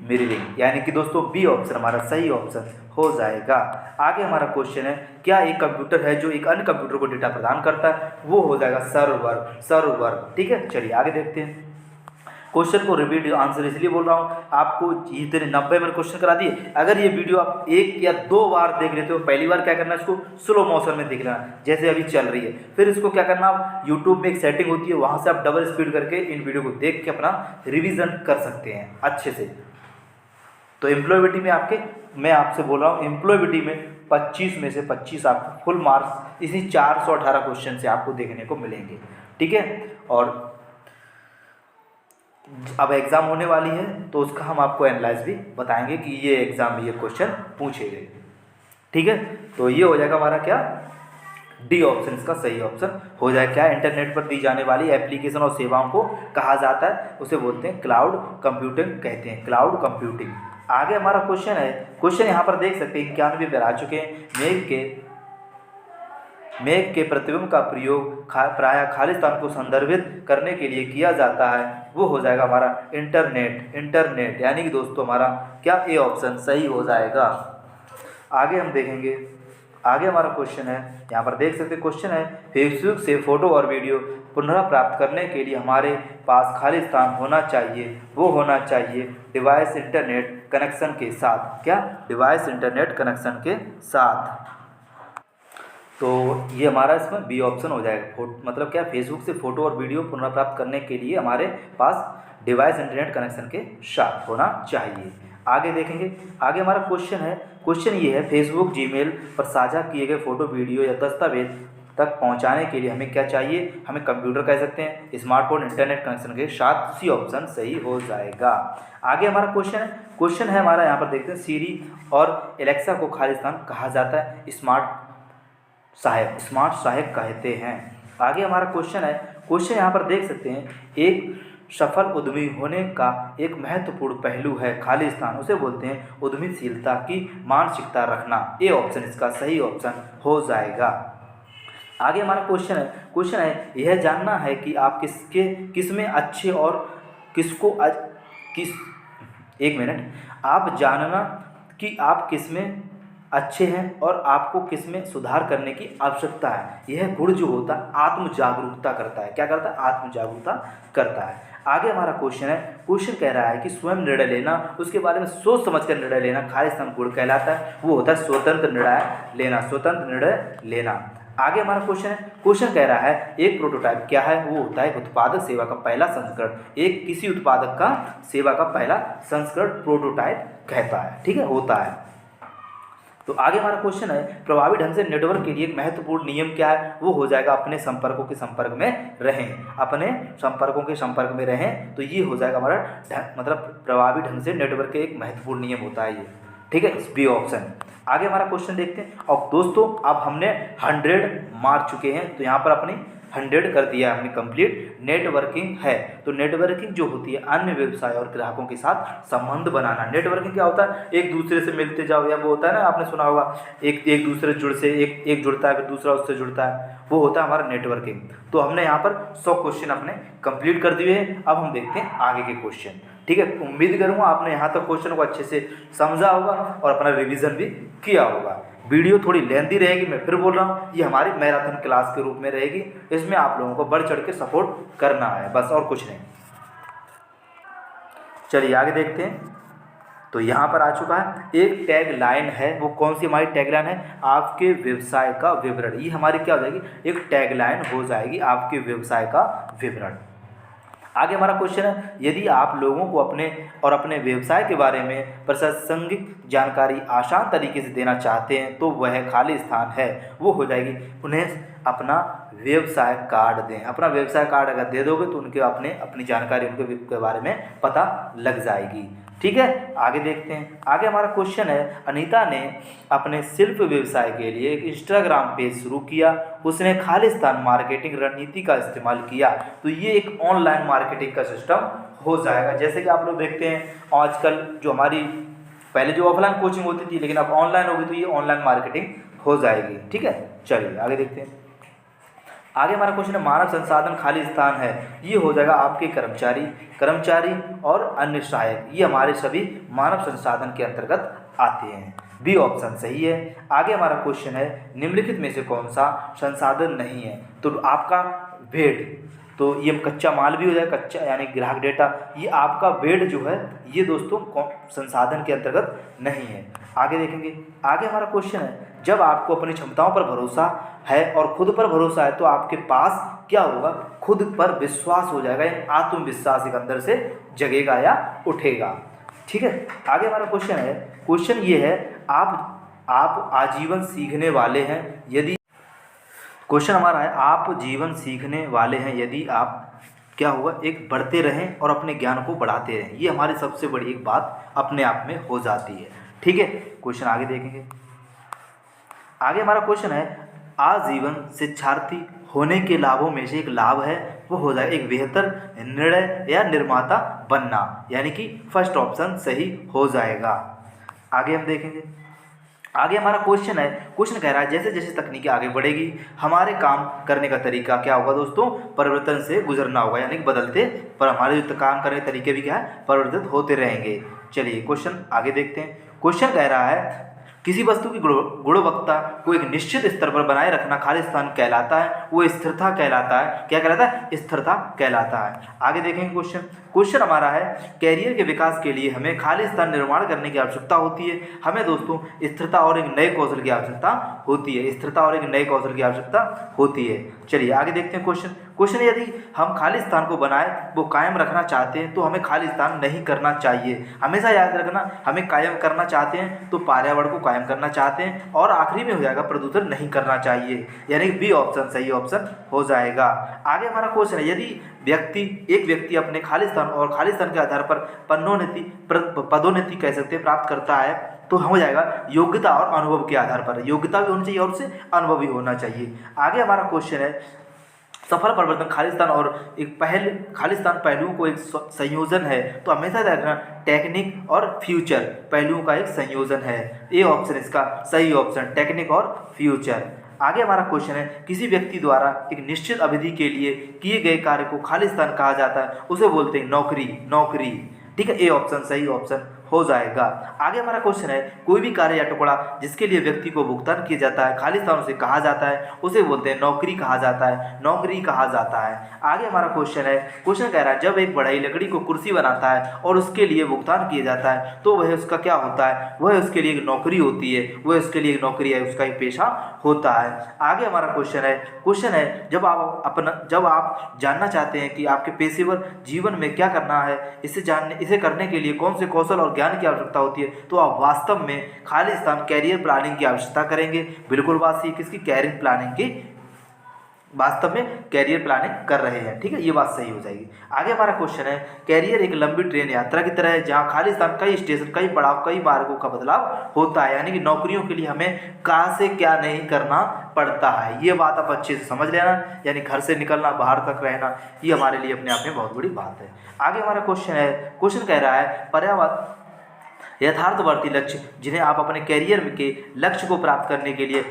मिररिंग यानी कि दोस्तों बी ऑप्शन हमारा सही ऑप्शन हो जाएगा। आगे हमारा क्वेश्चन है, क्या एक कंप्यूटर है जो एक अन्य कंप्यूटर को डेटा प्रदान करता है? वो हो जाएगा सर्वर। ठीक है, चलिए आगे देखते हैं। क्वेश्चन को रिपीट आंसर इसलिए बोल रहा हूँ, आपको इतने 90 मिनट क्वेश्चन करा दिए। अगर ये वीडियो आप 1 या 2 बार देख लेते हो, पहली बार क्या करना है, इसको स्लो मोशन में देख लेना जैसे अभी चल रही है। फिर इसको क्या करना, आप यूट्यूब में एक सेटिंग होती है, वहाँ से आप डबल स्पीड करके इन वीडियो को देख के अपना रिविजन कर सकते हैं अच्छे से। तो एम्प्लॉयबिलिटी में मैं आपसे बोल रहा हूँ, एम्प्लॉयबिलिटी में 25 में से 25 आपको फुल मार्क्स इसी 418 क्वेश्चन से आपको देखने को मिलेंगे। ठीक है, और अब एग्ज़ाम होने वाली है तो उसका हम आपको एनालाइज भी बताएंगे कि ये एग्ज़ाम में ये क्वेश्चन पूछे गए। ठीक है, तो ये हो जाएगा हमारा क्या, डी ऑप्शन इसका सही ऑप्शन हो जाएगा। क्या इंटरनेट पर दी जाने वाली एप्लीकेशन और सेवाओं को कहा जाता है, उसे बोलते हैं क्लाउड कंप्यूटिंग कहते हैं, क्लाउड कंप्यूटिंग। आगे हमारा क्वेश्चन है, क्वेश्चन यहाँ पर देख सकते हैं 91 पर आ चुके हैं। मेघ के प्रतिबिंब का प्रयोग प्रायः खाली स्थान को संदर्भित करने के लिए किया जाता है, वो हो जाएगा हमारा इंटरनेट यानी कि दोस्तों हमारा क्या ए ऑप्शन सही हो जाएगा। आगे हम देखेंगे, आगे हमारा क्वेश्चन है, यहाँ पर देख सकते हैं क्वेश्चन है, फेसबुक से फोटो और वीडियो पुनः प्राप्त करने के लिए हमारे पास खाली स्थान होना चाहिए, वो होना चाहिए डिवाइस इंटरनेट कनेक्शन के साथ। क्या, डिवाइस इंटरनेट कनेक्शन के साथ। तो ये हमारा इसमें बी ऑप्शन हो जाएगा। मतलब क्या, फेसबुक से फोटो और वीडियो पुनः प्राप्त करने के लिए हमारे पास डिवाइस इंटरनेट कनेक्शन के साथ होना चाहिए। आगे देखेंगे, आगे हमारा क्वेश्चन है, क्वेश्चन ये है, फेसबुक जीमेल पर साझा किए गए फोटो वीडियो या दस्तावेज तक पहुंचाने के लिए हमें क्या चाहिए, हमें कंप्यूटर कह सकते हैं, स्मार्टफोन इंटरनेट कनेक्शन के साथ, सी ऑप्शन सही हो जाएगा। आगे हमारा क्वेश्चन है हमारा, यहाँ पर देखते हैं, सीरी और एलेक्सा को खाली स्थान कहा जाता है, स्मार्ट सहायक कहते हैं। आगे हमारा क्वेश्चन यहाँ पर देख सकते हैं, एक सफल उद्यमी होने का एक महत्वपूर्ण पहलू है खाली स्थान, उसे बोलते हैं उद्यमशीलता की मानसिकता रखना। ए ऑप्शन इसका सही ऑप्शन हो जाएगा। आगे हमारा क्वेश्चन है, यह जानना है कि आप किसमें अच्छे और आप जानना कि आप किसमें अच्छे हैं और आपको किसमें सुधार करने की आवश्यकता है। यह गुण जो होता है आत्म जागरूकता करता है। क्या करता है, आत्म जागरूकता करता है। आगे हमारा क्वेश्चन कह रहा है कि स्वयं निर्णय लेना, उसके बारे में सोच समझ कर निर्णय लेना खाली स्थान गुण कहलाता है, वो होता है स्वतंत्र निर्णय लेना। आगे हमारा क्वेश्चन कह रहा है, एक प्रोटोटाइप क्या है, वो होता है उत्पादक सेवा का पहला संस्करण। एक किसी उत्पादक का सेवा का पहला संस्करण प्रोटोटाइप कहता है। ठीक है, होता है। तो आगे हमारा क्वेश्चन है, प्रभावी ढंग से नेटवर्क के लिए एक महत्वपूर्ण नियम क्या है, वो हो जाएगा अपने संपर्कों के संपर्क में रहें। तो ये हो जाएगा हमारा मतलब प्रभावी ढंग से नेटवर्क के एक महत्वपूर्ण नियम होता है ये। ठीक है, बी ऑप्शन। आगे हमारा क्वेश्चन देखते हैं। और दोस्तों अब हमने 100 मार चुके हैं, तो यहाँ पर अपनी 100 कर दिया हमने कंप्लीट। नेटवर्किंग है, तो नेटवर्किंग जो होती है अन्य व्यवसाय और ग्राहकों के साथ संबंध बनाना। नेटवर्किंग क्या होता है, एक दूसरे से मिलते जाओ, या वो होता है ना, आपने सुना होगा एक दूसरे से एक जुड़ता है फिर दूसरा उससे जुड़ता है, वो होता है हमारा नेटवर्किंग। तो हमने यहाँ पर 100 क्वेश्चन अपने कंप्लीट कर दिए हैं। अब हम देखते हैं आगे के क्वेश्चन। ठीक है, उम्मीद करूँगा आपने यहाँ तक क्वेश्चन को अच्छे से समझा होगा और अपना रिवीजन भी किया होगा। वीडियो थोड़ी लेंथी रहेगी, मैं फिर बोल रहा हूँ, ये हमारी मैराथन क्लास के रूप में रहेगी। इसमें आप लोगों को बढ़ चढ़ के सपोर्ट करना है, बस और कुछ नहीं। चलिए आगे देखते हैं। तो यहाँ पर आ चुका है, एक टैग लाइन है, वो कौन सी हमारी टैग लाइन है, आपके व्यवसाय का विवरण। ये हमारी क्या हो जाएगी, एक टैग लाइन हो जाएगी, आपके व्यवसाय का विवरण। आगे हमारा क्वेश्चन है, यदि आप लोगों को अपने व्यवसाय के बारे में प्रासंगिक जानकारी आसान तरीके से देना चाहते हैं तो वह खाली स्थान है, वो हो जाएगी उन्हें अपना व्यवसाय कार्ड दें। अपना व्यवसाय कार्ड अगर दे दोगे तो उनके अपनी जानकारी उनके बारे में पता लग जाएगी। ठीक है, आगे देखते हैं। आगे हमारा क्वेश्चन है, अनीता ने अपने शिल्प व्यवसाय के लिए एक इंस्टाग्राम पेज शुरू किया, उसने खाली स्थान मार्केटिंग रणनीति का इस्तेमाल किया। तो ये एक ऑनलाइन मार्केटिंग का सिस्टम हो जाएगा। जैसे कि आप लोग देखते हैं आजकल जो हमारी पहले जो ऑफलाइन कोचिंग होती थी, लेकिन अब ऑनलाइन होगी तो ये ऑनलाइन मार्केटिंग हो जाएगी। ठीक है, चलिए आगे देखते हैं। आगे हमारा क्वेश्चन है मानव संसाधन खाली स्थान है, ये हो जाएगा आपके कर्मचारी और अन्य सहायक, ये हमारे सभी मानव संसाधन के अंतर्गत आते हैं। बी ऑप्शन सही है। आगे हमारा क्वेश्चन है निम्नलिखित में से कौन सा संसाधन नहीं है, तो आपका बेड, तो ये कच्चा माल भी हो जाए, कच्चा यानी ग्राहक डेटा, ये आपका बेड जो है ये दोस्तों संसाधन के अंतर्गत नहीं है। आगे देखेंगे। आगे हमारा क्वेश्चन है जब आपको अपनी क्षमताओं पर भरोसा है और खुद पर भरोसा है तो आपके पास क्या होगा, खुद पर विश्वास हो जाएगा, यानी आत्मविश्वास एक अंदर से जगेगा या उठेगा। ठीक है, आगे हमारा क्वेश्चन है, क्वेश्चन ये है आप आजीवन सीखने वाले हैं यदि, क्वेश्चन हमारा है आप जीवन सीखने वाले हैं यदि आप क्या हुआ, एक बढ़ते रहें और अपने ज्ञान को बढ़ाते रहें, ये हमारी सबसे बड़ी एक बात अपने आप में हो जाती है। ठीक है, क्वेश्चन आगे देखेंगे। आगे हमारा क्वेश्चन है आजीवन शिक्षार्थी होने के लाभों में से एक लाभ है वो हो जाए एक बेहतर निर्णय या निर्माता बनना, यानी कि फर्स्ट ऑप्शन सही हो जाएगा। आगे हम देखेंगे। आगे हमारा क्वेश्चन है, क्वेश्चन कह रहा है जैसे जैसे तकनीकी आगे बढ़ेगी हमारे काम करने का तरीका क्या होगा दोस्तों, परिवर्तन से गुजरना होगा, यानी कि बदलते पर हमारे जो काम करने के तरीके भी क्या है, परिवर्तित होते रहेंगे। चलिए क्वेश्चन आगे देखते हैं। क्वेश्चन कह रहा है किसी वस्तु की गुणवत्ता को एक निश्चित स्तर पर बनाए रखना खालिस्तान कहलाता है, वो स्थिरता कहलाता है। क्या कहलाता है, स्थिरता कहलाता है। आगे देखेंगे क्वेश्चन। क्वेश्चन हमारा है कैरियर के विकास के लिए हमें खालिस्तान निर्माण करने की आवश्यकता होती है, हमें दोस्तों स्थिरता और एक नए कौशल की आवश्यकता होती है, स्थिरता और एक नए कौशल की आवश्यकता होती है। चलिए आगे देखते हैं क्वेश्चन। क्वेश्चन यदि हम खालिस्तान को बनाए वो कायम रखना चाहते हैं तो हमें खालिस्तान नहीं करना चाहिए। हमेशा याद रखना, हमें कायम करना चाहते हैं तो पर्यावरण को कायम करना चाहते हैं, और आखिरी में हो जाएगा प्रदूषण नहीं करना चाहिए, यानी बी ऑप्शन सही ऑप्शन हो जाएगा। आगे हमारा क्वेश्चन है यदि एक व्यक्ति अपने खालिस्तान और खालिस्तान के आधार पर पदोन्नति कह सकते हैं प्राप्त करता है तो हो जाएगा योग्यता और अनुभव के आधार पर, योग्यता भी होनी चाहिए और उसे अनुभव भी होना चाहिए। आगे हमारा क्वेश्चन है सफल परिवर्तन खालिस्तान और एक खालिस्तान पहलुओं को एक संयोजन है, तो हमेशा देखना टेक्निक और फ्यूचर पहलुओं का एक संयोजन है। ए ऑप्शन इसका सही ऑप्शन, टेक्निक और फ्यूचर। आगे हमारा क्वेश्चन है किसी व्यक्ति द्वारा एक निश्चित अवधि के लिए किए गए कार्य को खालिस्तान कहा जाता है, उसे बोलते हैं नौकरी। ठीक है, ए ऑप्शन सही ऑप्शन हो जाएगा। आगे हमारा क्वेश्चन है कोई भी कार्य या टुकड़ा जिसके लिए व्यक्ति को भुगतान किया जाता है खालिस्तान उसे कहा जाता है, उसे बोलते हैं नौकरी कहा जाता है। आगे हमारा क्वेश्चन है, क्वेश्चन कह रहा है जब एक बढ़ई लकड़ी को कुर्सी बनाता है और उसके लिए भुगतान किया जाता है तो वह उसका क्या होता है, वह उसके लिए एक नौकरी होती है, वह उसके लिए एक नौकरी है, उसका एक पेशा होता है। आगे हमारा क्वेश्चन है जब आप जानना चाहते हैं कि आपके पेशेवर जीवन में क्या करना है, इसे करने के लिए कौन से कौशल और ज्ञान की आवश्यकता होती है, तो आप वास्तव में खालिस्तान कैरियर प्लानिंग की आवश्यकता करेंगे। बिल्कुल बात सही, किसकी, कैरियर प्लानिंग की, वास्तव में कैरियर प्लानिंग कर रहे हैं। ठीक है, ये बात सही हो जाएगी। आगे हमारा क्वेश्चन है कैरियर एक लंबी ट्रेन यात्रा की तरह है जहां खालिस्तान कई स्टेशन, कई पड़ाव, कई मार्गों का बदलाव होता है, यानी कि नौकरियों के लिए हमें कहाँ से क्या नहीं करना पड़ता है। ये बात आप अच्छे से समझ लेना, यानी घर से निकलना, बाहर तक रहना, ये हमारे लिए अपने आप में बहुत बड़ी बात है। आगे हमारा क्वेश्चन कह रहा है पर्यावरण यथार्थवर्ती लक्ष्य जिन्हें आप अपने कैरियर के लक्ष्य को प्राप्त करने के लिए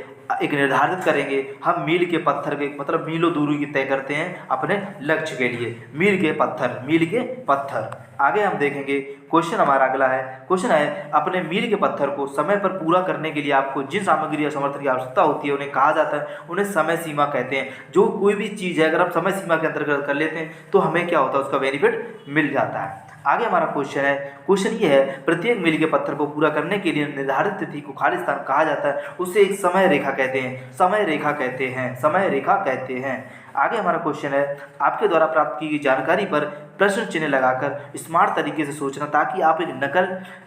एक निर्धारित करेंगे। हम मील के पत्थर के मतलब मीलों दूरी की तय करते हैं अपने लक्ष्य के लिए, मील के पत्थर। आगे हम देखेंगे क्वेश्चन हमारा अगला है, क्वेश्चन है अपने मील के पत्थर को समय पर पूरा करने के लिए आपको जिन सामग्री या समर्थन की आवश्यकता होती है उन्हें कहा जाता है, उन्हें समय सीमा कहते हैं। जो कोई भी चीज़ है अगर आप समय सीमा के अंतर्गत कर लेते हैं तो हमें क्या होता है, उसका बेनिफिट मिल जाता है। आगे हमारा क्वेश्चन ये है प्रत्येक मील के पत्थर को पूरा करने के लिए निर्धारित तिथि को खालिस्तान कहा जाता है, उसे एक समय रेखा कहते हैं। आगे हमारा क्वेश्चन है आपके द्वारा प्राप्त की गई जानकारी पर प्रश्न चिन्ह लगाकर स्मार्ट तरीके से सोचना ताकि आप एक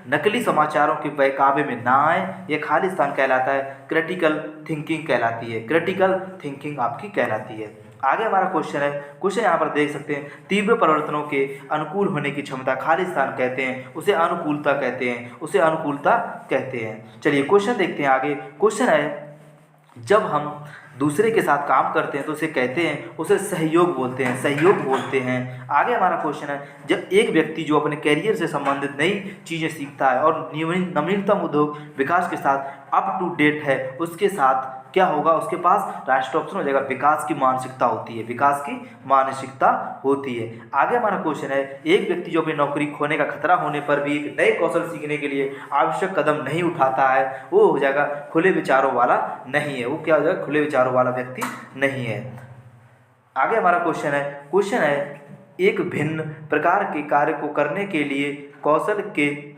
नकली समाचारों के बहकावे में ना आए, यह खालिस्तान कहलाता है, क्रिटिकल थिंकिंग कहलाती है, क्रिटिकल थिंकिंग आपकी कहलाती है। आगे हमारा क्वेश्चन यहाँ पर देख सकते हैं तीव्र परिवर्तनों के अनुकूल होने की क्षमता खालिस्तान कहते हैं, उसे अनुकूलता कहते हैं। चलिए क्वेश्चन देखते हैं आगे। क्वेश्चन है दूसरे के साथ काम करते हैं तो उसे कहते हैं, उसे सहयोग बोलते हैं, सहयोग बोलते हैं। आगे हमारा क्वेश्चन है, जब एक व्यक्ति जो अपने कैरियर से संबंधित नई चीज़ें सीखता है और नवीनतम उद्योग विकास के साथ अप टू डेट है, उसके साथ क्या होगा, उसके पास राष्ट्र ऑप्शन हो जाएगा, विकास की मानसिकता होती है, विकास की मानसिकता होती है। आगे हमारा क्वेश्चन है, एक व्यक्ति जो अपनी नौकरी खोने का खतरा होने पर भी एक नए कौशल सीखने के लिए आवश्यक कदम नहीं उठाता है, वो हो जाएगा खुले विचारों वाला नहीं है, वो क्या हो जाएगा, खुले विचारों वाला व्यक्ति नहीं है। आगे हमारा क्वेश्चन है एक भिन्न प्रकार के कार्य को करने के लिए कौशल के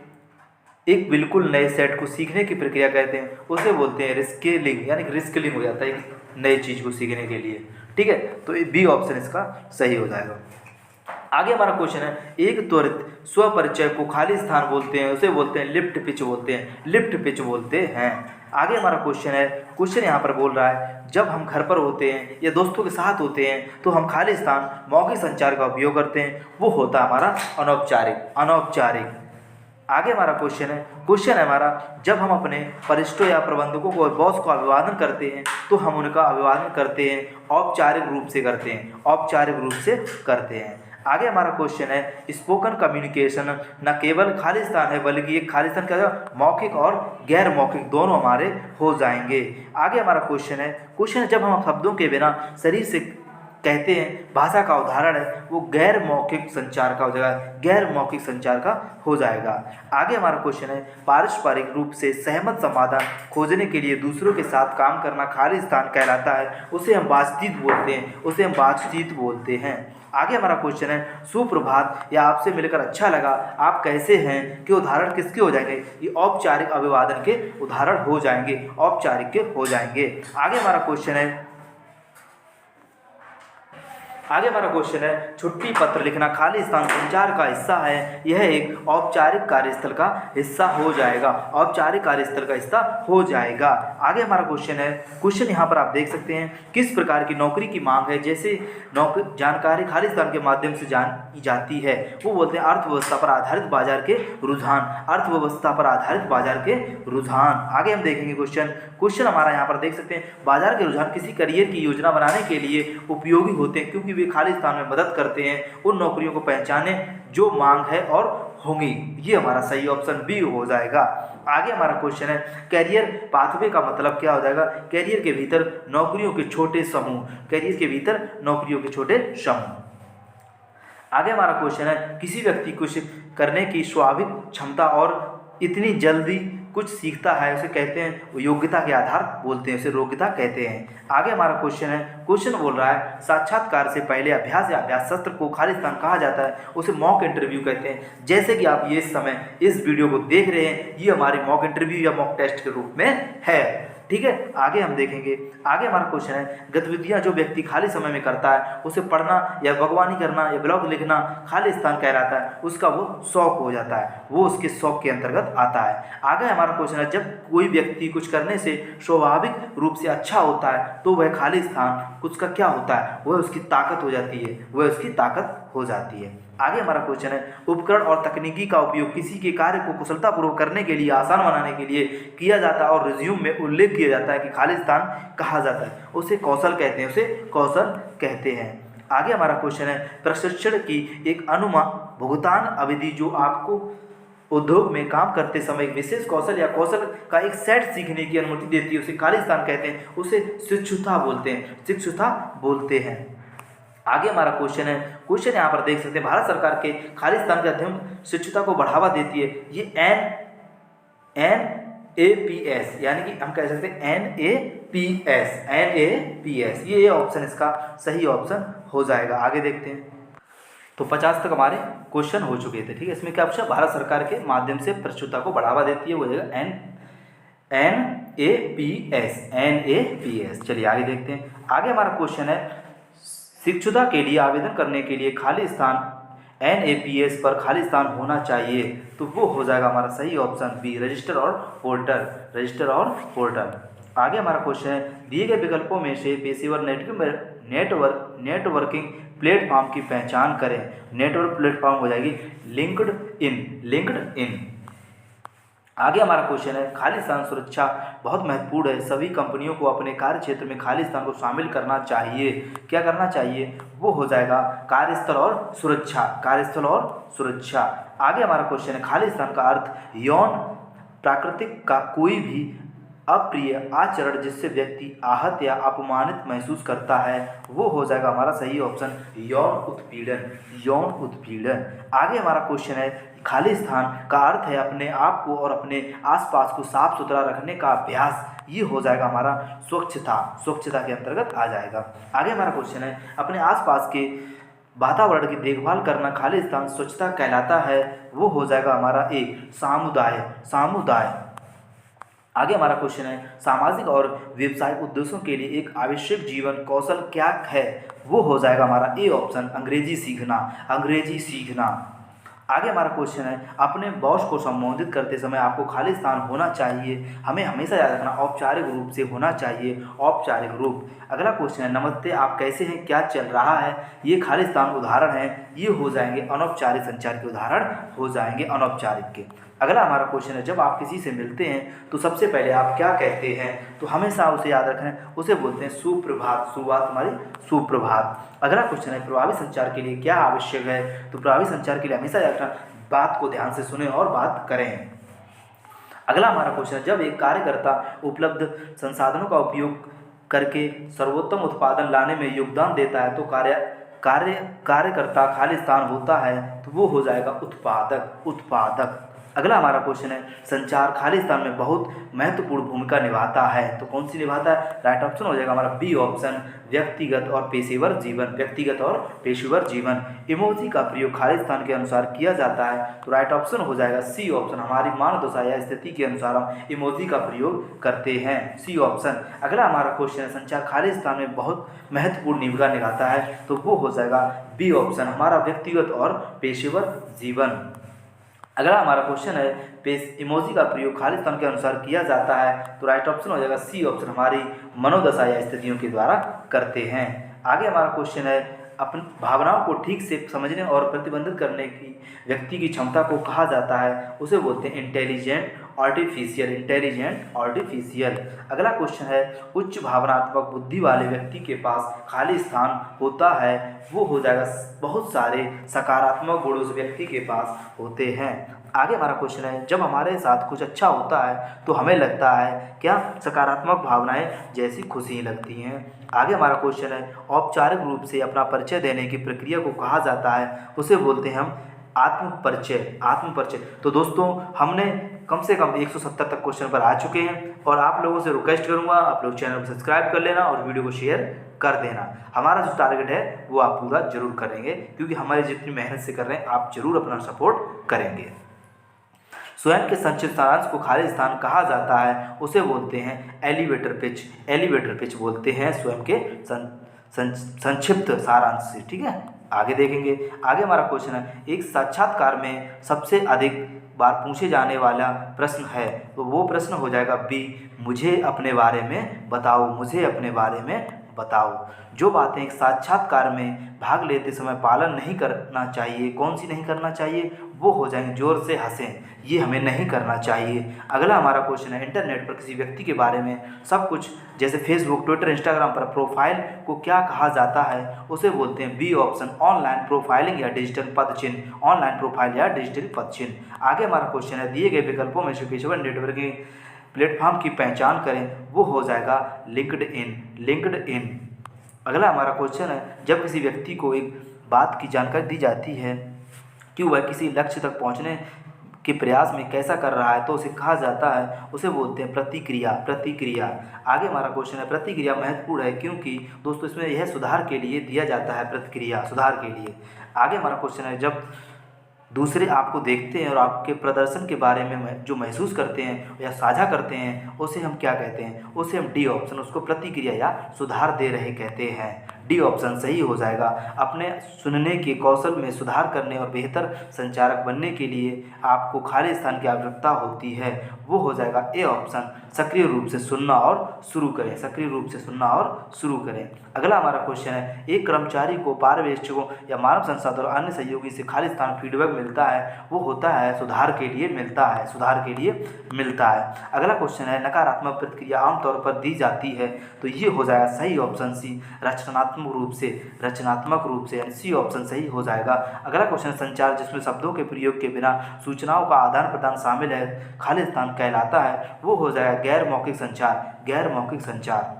एक बिल्कुल नए सेट को सीखने की प्रक्रिया कहते हैं, उसे बोलते हैं रिस्किलिंग, यानी कि रिस्किलिंग हो जाता है एक नई चीज़ को सीखने के लिए। ठीक है, तो बी ऑप्शन इसका सही हो जाएगा। आगे हमारा क्वेश्चन है, एक त्वरित स्वपरिचय को खाली स्थान बोलते हैं, उसे बोलते हैं लिफ्ट पिच बोलते हैं, लिफ्ट पिच बोलते हैं। आगे हमारा क्वेश्चन यहाँ पर बोल रहा है, जब हम घर पर होते हैं या दोस्तों के साथ होते हैं तो हम खाली स्थान मौखिक संचार का उपयोग करते हैं, वो होता है हमारा अनौपचारिक। आगे हमारा क्वेश्चन है हमारा, जब हम अपने वरिष्ठों या प्रबंधकों को, बॉस को अभिवादन करते हैं तो हम उनका अभिवादन करते हैं औपचारिक रूप से करते हैं, आगे हमारा क्वेश्चन है, स्पोकन कम्युनिकेशन न केवल खाली स्थान है बल्कि एक खाली स्थान क्या है, मौखिक और गैर मौखिक दोनों हमारे हो जाएंगे। आगे हमारा क्वेश्चन है जब हम शब्दों के बिना शरीर से कहते हैं भाषा का उदाहरण है, वो गैर मौखिक संचार का हो जाएगा, आगे हमारा क्वेश्चन है, पारस्परिक रूप से सहमत समाधान खोजने के लिए दूसरों के साथ काम करना खाली स्थान कहलाता है, उसे हम बातचीत बोलते हैं। आगे हमारा क्वेश्चन है, सुप्रभात या आपसे मिलकर अच्छा लगा, आप कैसे हैं के उदाहरण किसके हो जाएंगे, ये औपचारिक अभिवादन के उदाहरण हो जाएंगे, आगे हमारा क्वेश्चन है, छुट्टी पत्र लिखना खाली स्थान संचार का हिस्सा है, यह एक औपचारिक कार्यस्थल का हिस्सा हो जाएगा, आगे हमारा क्वेश्चन यहाँ पर आप देख सकते हैं, किस प्रकार की नौकरी की मांग है, जैसे जानकारी खाली स्थान के माध्यम से जानी जाती है, वो बोलते हैं अर्थव्यवस्था पर आधारित बाजार के रुझान। आगे हम देखेंगे क्वेश्चन हमारा यहाँ पर देख सकते हैं, बाजार के रुझान किसी करियर की योजना बनाने के लिए उपयोगी होते हैं क्योंकि वे खाली स्थान में मदद करते हैं उन नौकरियों को पहचाने जो मांग है और होंगी, ये हमारा सही ऑप्शन बी हो जाएगा। आगे हमारा क्वेश्चन है, कैरियर पाथवे का मतलब क्या हो जाएगा, कैरियर के भीतर नौकरियों के छोटे समूह। आगे हमारा क्वेश्चन है, किसी व्यक्ति कुछ करने की स्वाभाविक क्षमता और इतनी जल्दी कुछ सीखता है उसे कहते हैं, योग्यता के आधार बोलते हैं, उसे योग्यता कहते हैं। आगे हमारा क्वेश्चन बोल रहा है, साक्षात्कार से पहले अभ्यास या अभ्यास सत्र को खाली स्थान कहा जाता है, उसे मॉक इंटरव्यू कहते हैं। जैसे कि आप ये इस समय इस वीडियो को देख रहे हैं, ये हमारी मॉक इंटरव्यू या मॉक टेस्ट के रूप में है। ठीक है, आगे हम देखेंगे, आगे हमारा क्वेश्चन है, गतिविधियां जो व्यक्ति खाली समय में करता है उसे पढ़ना या बागवानी करना या ब्लॉग लिखना खाली स्थान कहलाता है, उसका वो शौक हो जाता है, वो उसके शौक के अंतर्गत आता है। आगे हमारा क्वेश्चन है, जब कोई व्यक्ति कुछ करने से स्वाभाविक रूप से अच्छा होता है तो वह खाली स्थान उसका क्या होता है, वह उसकी ताकत हो जाती है, आगे हमारा क्वेश्चन है, उपकरण और तकनीकी का उपयोग किसी के कार्य को कुशलतापूर्वक करने के लिए, आसान बनाने के लिए किया जाता है और रिज्यूम में उल्लेख किया जाता है कि खाली स्थान कहा जाता है, उसे कौशल कहते हैं। आगे हमारा क्वेश्चन है, प्रशिक्षण की एक भुगतान अवधि जो आपको उद्योग में काम करते समय एक विशेष कौशल या कौशल का एक सेट सीखने की अनुमति देती है, उसे खाली स्थान कहते हैं, उसे शिक्षुता बोलते हैं। आगे हमारा क्वेश्चन यहाँ पर देख सकते हैं, भारत सरकार के खाली स्थान के अध्ययन शिक्षुता को बढ़ावा देती है, ये NAPS यानी कि हम कह सकते हैं NAPS, ये ऑप्शन इसका सही ऑप्शन हो जाएगा। आगे देखते हैं, तो 50 तक हमारे क्वेश्चन हो चुके थे। ठीक है, इसमें क्या ऑप्शन, भारत सरकार के माध्यम से प्रस्तुता को बढ़ावा देती है, वो हो जाएगा NAPS। चलिए आगे देखते हैं। आगे हमारा क्वेश्चन है, शिक्षुता के लिए आवेदन करने के लिए खाली स्थान NAPS पर खाली स्थान होना चाहिए, तो वो हो जाएगा हमारा सही ऑप्शन बी, रजिस्टर और पोर्टल। आगे हमारा क्वेश्चन है, दिए गए विकल्पों में से पेशेवर नेटवर्किंग प्लेटफॉर्म की पहचान करें। नेटवर्क प्लेटफॉर्म हो जाएगी लिंक्डइन। आगे हमारा क्वेश्चन है, खाली स्थान सुरक्षा बहुत महत्वपूर्ण है। सभी कंपनियों को अपने कार्य क्षेत्र में खाली स्थान को शामिल करना चाहिए। क्या करना चाहिए? वो हो जाएगा कार्यस्थल और सुरक्षा, कार्यस्थल और सुरक्षा। आगे हमारा क्वेश्चन है, खाली स्थान का अर्थ यौन प्राकृतिक का कोई भी अप्रिय आचरण जिससे व्यक्ति आहत या अपमानित महसूस करता है, वो हो जाएगा हमारा सही ऑप्शन यौन उत्पीड़न, यौन उत्पीड़न। आगे हमारा क्वेश्चन है, खाली स्थान का अर्थ है अपने आप को और अपने आसपास को साफ सुथरा रखने का अभ्यास, ये हो जाएगा हमारा स्वच्छता, स्वच्छता के अंतर्गत आ जाएगा। आगे हमारा क्वेश्चन है, अपने आसपास के वातावरण की देखभाल करना खाली स्थान स्वच्छता कहलाता है, वो हो जाएगा हमारा ए सामुदाय, सामुदाय। आगे हमारा क्वेश्चन है, सामाजिक और व्यावसायिक उद्देश्यों के लिए एक आवश्यक जीवन कौशल क्या है, वो हो जाएगा हमारा ए ऑप्शन अंग्रेजी सीखना, अंग्रेजी सीखना। आगे हमारा क्वेश्चन है, अपने बॉस को संबोधित करते समय आपको खाली स्थान होना चाहिए, हमें हमेशा याद रखना औपचारिक रूप से होना चाहिए, औपचारिक रूप। अगला क्वेश्चन है, नमस्ते आप कैसे हैं, क्या चल रहा है, ये खाली स्थान उदाहरण है, ये हो जाएंगे अनौपचारिक संचार के उदाहरण हो जाएंगे अनौपचारिक के। अगला हमारा क्वेश्चन है, जब आप किसी से मिलते हैं तो सबसे पहले आप क्या कहते हैं, तो हमेशा उसे याद रखें, उसे बोलते हैं सुप्रभात, शुरुआत हमारी सुप्रभात। अगला क्वेश्चन है, प्रभावी संचार के लिए क्या आवश्यक है, तो प्रभावी संचार के लिए हमेशा याद रखना बात को ध्यान से सुने और बात करें। अगला हमारा क्वेश्चन है, जब एक कार्यकर्ता उपलब्ध संसाधनों का उपयोग करके सर्वोत्तम उत्पादन लाने में योगदान देता है तो कार्यकर्ता खाली स्थान होता है, तो वो हो जाएगा उत्पादक, उत्पादक। अगला हमारा क्वेश्चन है, संचार खाली स्थान में बहुत महत्वपूर्ण भूमिका निभाता है, तो कौन सी निभाता है, राइट ऑप्शन हो जाएगा हमारा बी ऑप्शन व्यक्तिगत और पेशेवर जीवन, व्यक्तिगत और पेशेवर जीवन। इमोजी का प्रयोग खाली स्थान के अनुसार किया जाता है, तो राइट ऑप्शन हो जाएगा सी ऑप्शन, हमारी मानदशा या स्थिति के अनुसार हम इमोजी का प्रयोग करते हैं, सी ऑप्शन। अगला हमारा क्वेश्चन है, संचार खाली स्थान में बहुत महत्वपूर्ण भूमिका निभाता है, तो वो हो जाएगा बी ऑप्शन हमारा व्यक्तिगत और पेशेवर जीवन। अगला हमारा क्वेश्चन है, इमोजी का प्रयोग खाली स्थान के अनुसार किया जाता है, तो राइट ऑप्शन हो जाएगा सी ऑप्शन, हमारी मनोदशा या स्थितियों के द्वारा करते हैं। आगे हमारा क्वेश्चन है, अपनी भावनाओं को ठीक से समझने और प्रतिबंधित करने की व्यक्ति की क्षमता को कहा जाता है, उसे बोलते हैं इंटेलिजेंट आर्टिफिशियल, इंटेलिजेंट आर्टिफिशियल। अगला क्वेश्चन है, उच्च भावनात्मक बुद्धि वाले व्यक्ति के पास खाली स्थान होता है, वो हो जाएगा बहुत सारे सकारात्मक गुण उस व्यक्ति के पास होते हैं। आगे हमारा क्वेश्चन है, जब हमारे साथ कुछ अच्छा होता है तो हमें लगता है क्या, सकारात्मक भावनाएं जैसी खुशी लगती हैं। आगे हमारा क्वेश्चन है, औपचारिक रूप से अपना परिचय देने की प्रक्रिया को कहा जाता है, उसे बोलते हैं हम आत्म परिचय, आत्म परिचय। तो दोस्तों हमने कम से कम 170 तक क्वेश्चन पर आ चुके हैं और आप लोगों से रिक्वेस्ट करूंगा आप लोग चैनल को सब्सक्राइब कर लेना और वीडियो को शेयर कर देना। हमारा जो टारगेट है वो आप पूरा जरूर करेंगे, क्योंकि हमारे जितनी मेहनत से कर रहे हैं आप जरूर अपना सपोर्ट करेंगे। स्वयं के संक्षिप्त सारांश को खाली स्थान कहा जाता है, उसे बोलते हैं एलिवेटर पिच, एलिवेटर पिच बोलते हैं स्वयं के संक्षिप्त सारांश से, ठीक है। आगे देखेंगे। आगे हमारा क्वेश्चन है, एक साक्षात्कार में सबसे अधिक बार पूछे जाने वाला प्रश्न है, तो वो प्रश्न हो जाएगा बी, मुझे अपने बारे में बताओ, मुझे अपने बारे में बताओ। जो बातें एक साक्षात्कार में भाग लेते समय पालन नहीं करना चाहिए, कौन सी नहीं करना चाहिए, वो हो जाएंगे जोर से हंसें, ये हमें नहीं करना चाहिए। अगला हमारा क्वेश्चन है, इंटरनेट पर किसी व्यक्ति के बारे में सब कुछ जैसे फेसबुक, ट्विटर, इंस्टाग्राम पर प्रोफाइल को क्या कहा जाता है, उसे बोलते हैं बी ऑप्शन ऑनलाइन प्रोफाइलिंग या डिजिटल पदचिन्ह, ऑनलाइन प्रोफाइल या डिजिटल पदचिन्ह। आगे हमारा क्वेश्चन है, दिए गए विकल्पों में से पेशेवर नेटवर्किंग प्लेटफॉर्म की पहचान करें, वो हो जाएगा लिंक्ड इन, लिंक्ड इन। अगला हमारा क्वेश्चन है, जब किसी व्यक्ति को एक बात की जानकारी दी जाती है कि वह किसी लक्ष्य तक पहुंचने के प्रयास में कैसा कर रहा है, तो उसे कहा जाता है, उसे बोलते हैं प्रतिक्रिया, प्रतिक्रिया। आगे हमारा क्वेश्चन है, प्रतिक्रिया महत्वपूर्ण है क्योंकि दोस्तों इसमें यह सुधार के लिए दिया जाता है, प्रतिक्रिया सुधार के लिए। आगे हमारा क्वेश्चन है, जब दूसरे आपको देखते हैं और आपके प्रदर्शन के बारे में जो महसूस करते हैं या साझा करते हैं, उसे हम क्या कहते हैं, उसे हम डी ऑप्शन, उसको प्रतिक्रिया या सुधार दे रहे कहते हैं, डी ऑप्शन सही हो जाएगा। अपने सुनने के कौशल में सुधार करने और बेहतर संचारक बनने के लिए आपको खाली स्थान की आवश्यकता होती है, वो हो जाएगा ए ऑप्शन सक्रिय रूप से सुनना और शुरू करें, सक्रिय रूप से सुनना और शुरू करें। अगला हमारा क्वेश्चन है, एक कर्मचारी को पर्यवेक्षकों या मानव संसाधन और अन्य सहयोगी से खाली स्थान फीडबैक मिलता है, वो होता है सुधार के लिए मिलता है, सुधार के लिए मिलता है। अगला क्वेश्चन है, नकारात्मक प्रतिक्रिया आमतौर पर दी जाती है, तो ये हो जाएगा सही ऑप्शन सी रचनात्मक रूप से, रचनात्मक रूप से, यानी सी ऑप्शन सही हो जाएगा। अगला क्वेश्चन, संचार जिसमें शब्दों के प्रयोग के बिना सूचनाओं का आदान प्रदान शामिल है खाली स्थान कहलाता है, वो हो जाएगा गैर मौखिक संचार, गैर मौखिक संचार।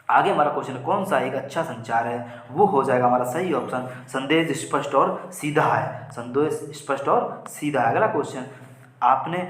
आगे हमारा क्वेश्चन, कौन सा एक अच्छा संचार है, वो हो जाएगा हमारा सही ऑप्शन संदेश स्पष्ट और सीधा है, संदेश स्पष्ट और सीधा है। अगला क्वेश्चन, आपने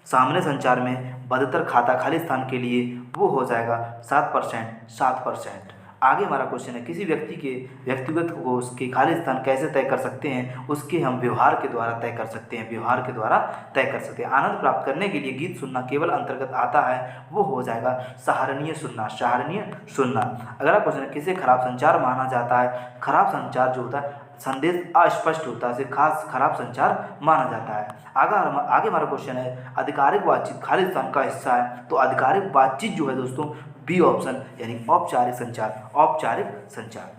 सामने संचार में बदतर खाता खाली स्थान के लिए, वो हो जाएगा 7%, 7%। आगे हमारा क्वेश्चन है, किसी व्यक्ति के व्यक्तिगत को उसके खाली स्थान कैसे तय कर सकते हैं, उसके हम व्यवहार के द्वारा तय कर सकते हैं, व्यवहार के द्वारा तय कर सकते हैं। आनंद प्राप्त करने के लिए गीत सुनना केवल अंतर्गत आता है, वो हो जाएगा सराहनीय सुनना, सराहनीय सुनना। अगला क्वेश्चन है, किसे खराब संचार माना जाता है, खराब संचार जो होता है संदेश अस्पष्ट होता है, इसे खास खराब संचार माना जाता है। आगे हमारा क्वेश्चन है, आधिकारिक बातचीत खाली स्थान का हिस्सा है, तो आधिकारिक बातचीत जो है दोस्तों बी ऑप्शन, यानी औपचारिक संचार, औपचारिक संचार।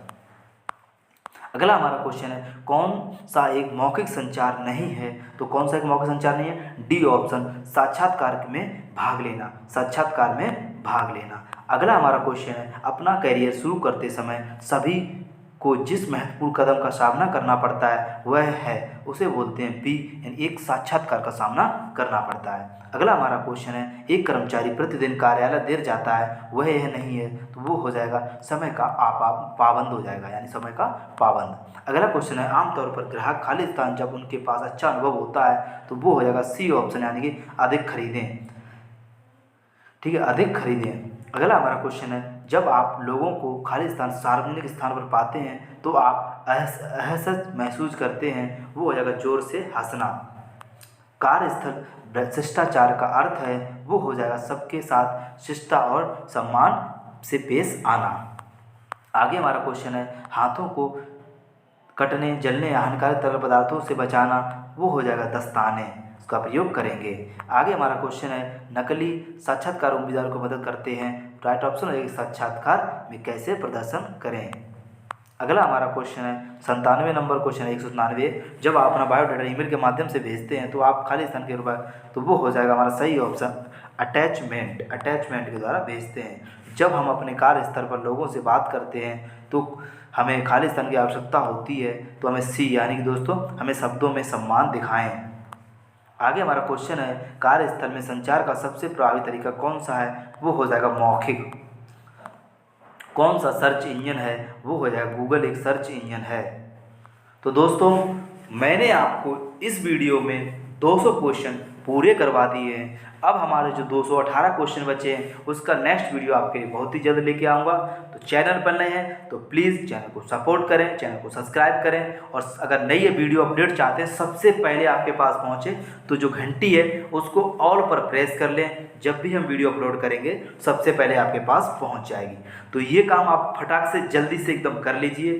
अगला हमारा क्वेश्चन है, कौन सा एक मौखिक संचार नहीं है, तो कौन सा एक मौखिक संचार नहीं है, डी ऑप्शन साक्षात्कार में भाग लेना, साक्षात्कार में भाग लेना। अगला हमारा क्वेश्चन है, अपना करियर शुरू करते समय सभी को जिस महत्वपूर्ण कदम का सामना करना पड़ता है वह है, उसे बोलते हैं बी, यानी एक साक्षात्कार का सामना करना पड़ता है। अगला हमारा क्वेश्चन है, एक कर्मचारी प्रतिदिन कार्यालय देर जाता है, वह यह नहीं है, तो वो हो जाएगा समय का पाबंद हो जाएगा, यानी समय का पाबंद। अगला क्वेश्चन है, आमतौर पर ग्राहक खाली स्थान जब उनके पास अच्छा अनुभव होता है, तो वो हो जाएगा सी ऑप्शन, यानी कि अधिक खरीदें, ठीक है, अधिक खरीदें। अगला हमारा क्वेश्चन है, जब आप लोगों को खाली स्थान सार्वजनिक स्थान पर पाते हैं तो आप असहज महसूस करते हैं, वो हो जाएगा जोर से हंसना। कार्यस्थल शिष्टाचार का अर्थ है, वो हो जाएगा सबके साथ शिष्टता और सम्मान से पेश आना। आगे हमारा क्वेश्चन है, हाथों को कटने, जलने या हानिकारक तरल पदार्थों से बचाना, वो हो जाएगा दस्ताने का प्रयोग करेंगे। आगे हमारा क्वेश्चन है, नकली साक्षात्कार उम्मीदवार को मदद करते हैं, राइट ऑप्शन है साक्षात्कार में कैसे प्रदर्शन करें। अगला हमारा क्वेश्चन है 97 नंबर क्वेश्चन है 197, जब आप अपना बायोडाटा ईमेल के माध्यम से भेजते हैं तो आप खाली स्थान के रूप में, तो वो हो जाएगा हमारा सही ऑप्शन अटैचमेंट, अटैचमेंट के द्वारा भेजते हैं। जब हम अपने कार्य स्तर पर लोगों से बात करते हैं तो हमें खाली स्थान की आवश्यकता होती है, तो हमें सी, यानी कि दोस्तों हमें शब्दों में सम्मान दिखाएं। आगे हमारा क्वेश्चन है, कार्यस्थल में संचार का सबसे प्रभावी तरीका कौन सा है, वो हो जाएगा मौखिक। कौन सा सर्च इंजन है, वो हो जाएगा गूगल, एक सर्च इंजन है। तो दोस्तों मैंने आपको इस वीडियो में 200 क्वेश्चन पूरे करवा दिए हैं। अब हमारे जो 218 क्वेश्चन बचे हैं उसका नेक्स्ट वीडियो आपके लिए बहुत ही जल्द लेके आऊँगा। तो चैनल पर नए हैं तो प्लीज़ चैनल को सपोर्ट करें, चैनल को सब्सक्राइब करें, और अगर नई वीडियो अपडेट चाहते हैं सबसे पहले आपके पास पहुँचे तो जो घंटी है उसको ऑल पर प्रेस कर लें, जब भी हम वीडियो अपलोड करेंगे सबसे पहले आपके पास पहुँच जाएगी। तो ये काम आप फटाक से जल्दी से एकदम कर लीजिए,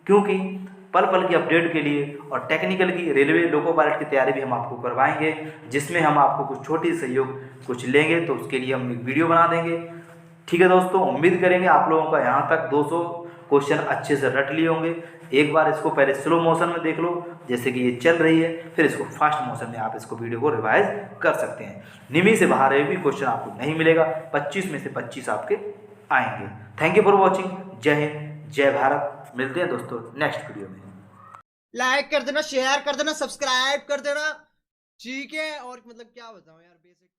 क्योंकि पल पल की अपडेट के लिए और टेक्निकल की रेलवे लोको पायलट की तैयारी भी हम आपको करवाएंगे, जिसमें हम आपको कुछ छोटी सहयोग कुछ लेंगे, तो उसके लिए हम एक वीडियो बना देंगे। ठीक है दोस्तों, उम्मीद करेंगे आप लोगों का यहाँ तक 200 क्वेश्चन अच्छे से रट लिए होंगे। एक बार इसको पहले स्लो मोशन में देख लो, जैसे कि ये चल रही है, फिर इसको फास्ट मोशन में आप इसको वीडियो को रिवाइज कर सकते हैं। निमी से बाहर भी क्वेश्चन आपको नहीं मिलेगा, 25 में से 25 आपके आएंगे। Thank you for watching. जय हिंद, जय भारत। मिलते हैं दोस्तों नेक्स्ट वीडियो में। लाइक कर देना, शेयर कर देना, सब्सक्राइब कर देना, ठीक है। और मतलब क्या बताऊं यार, बेसिक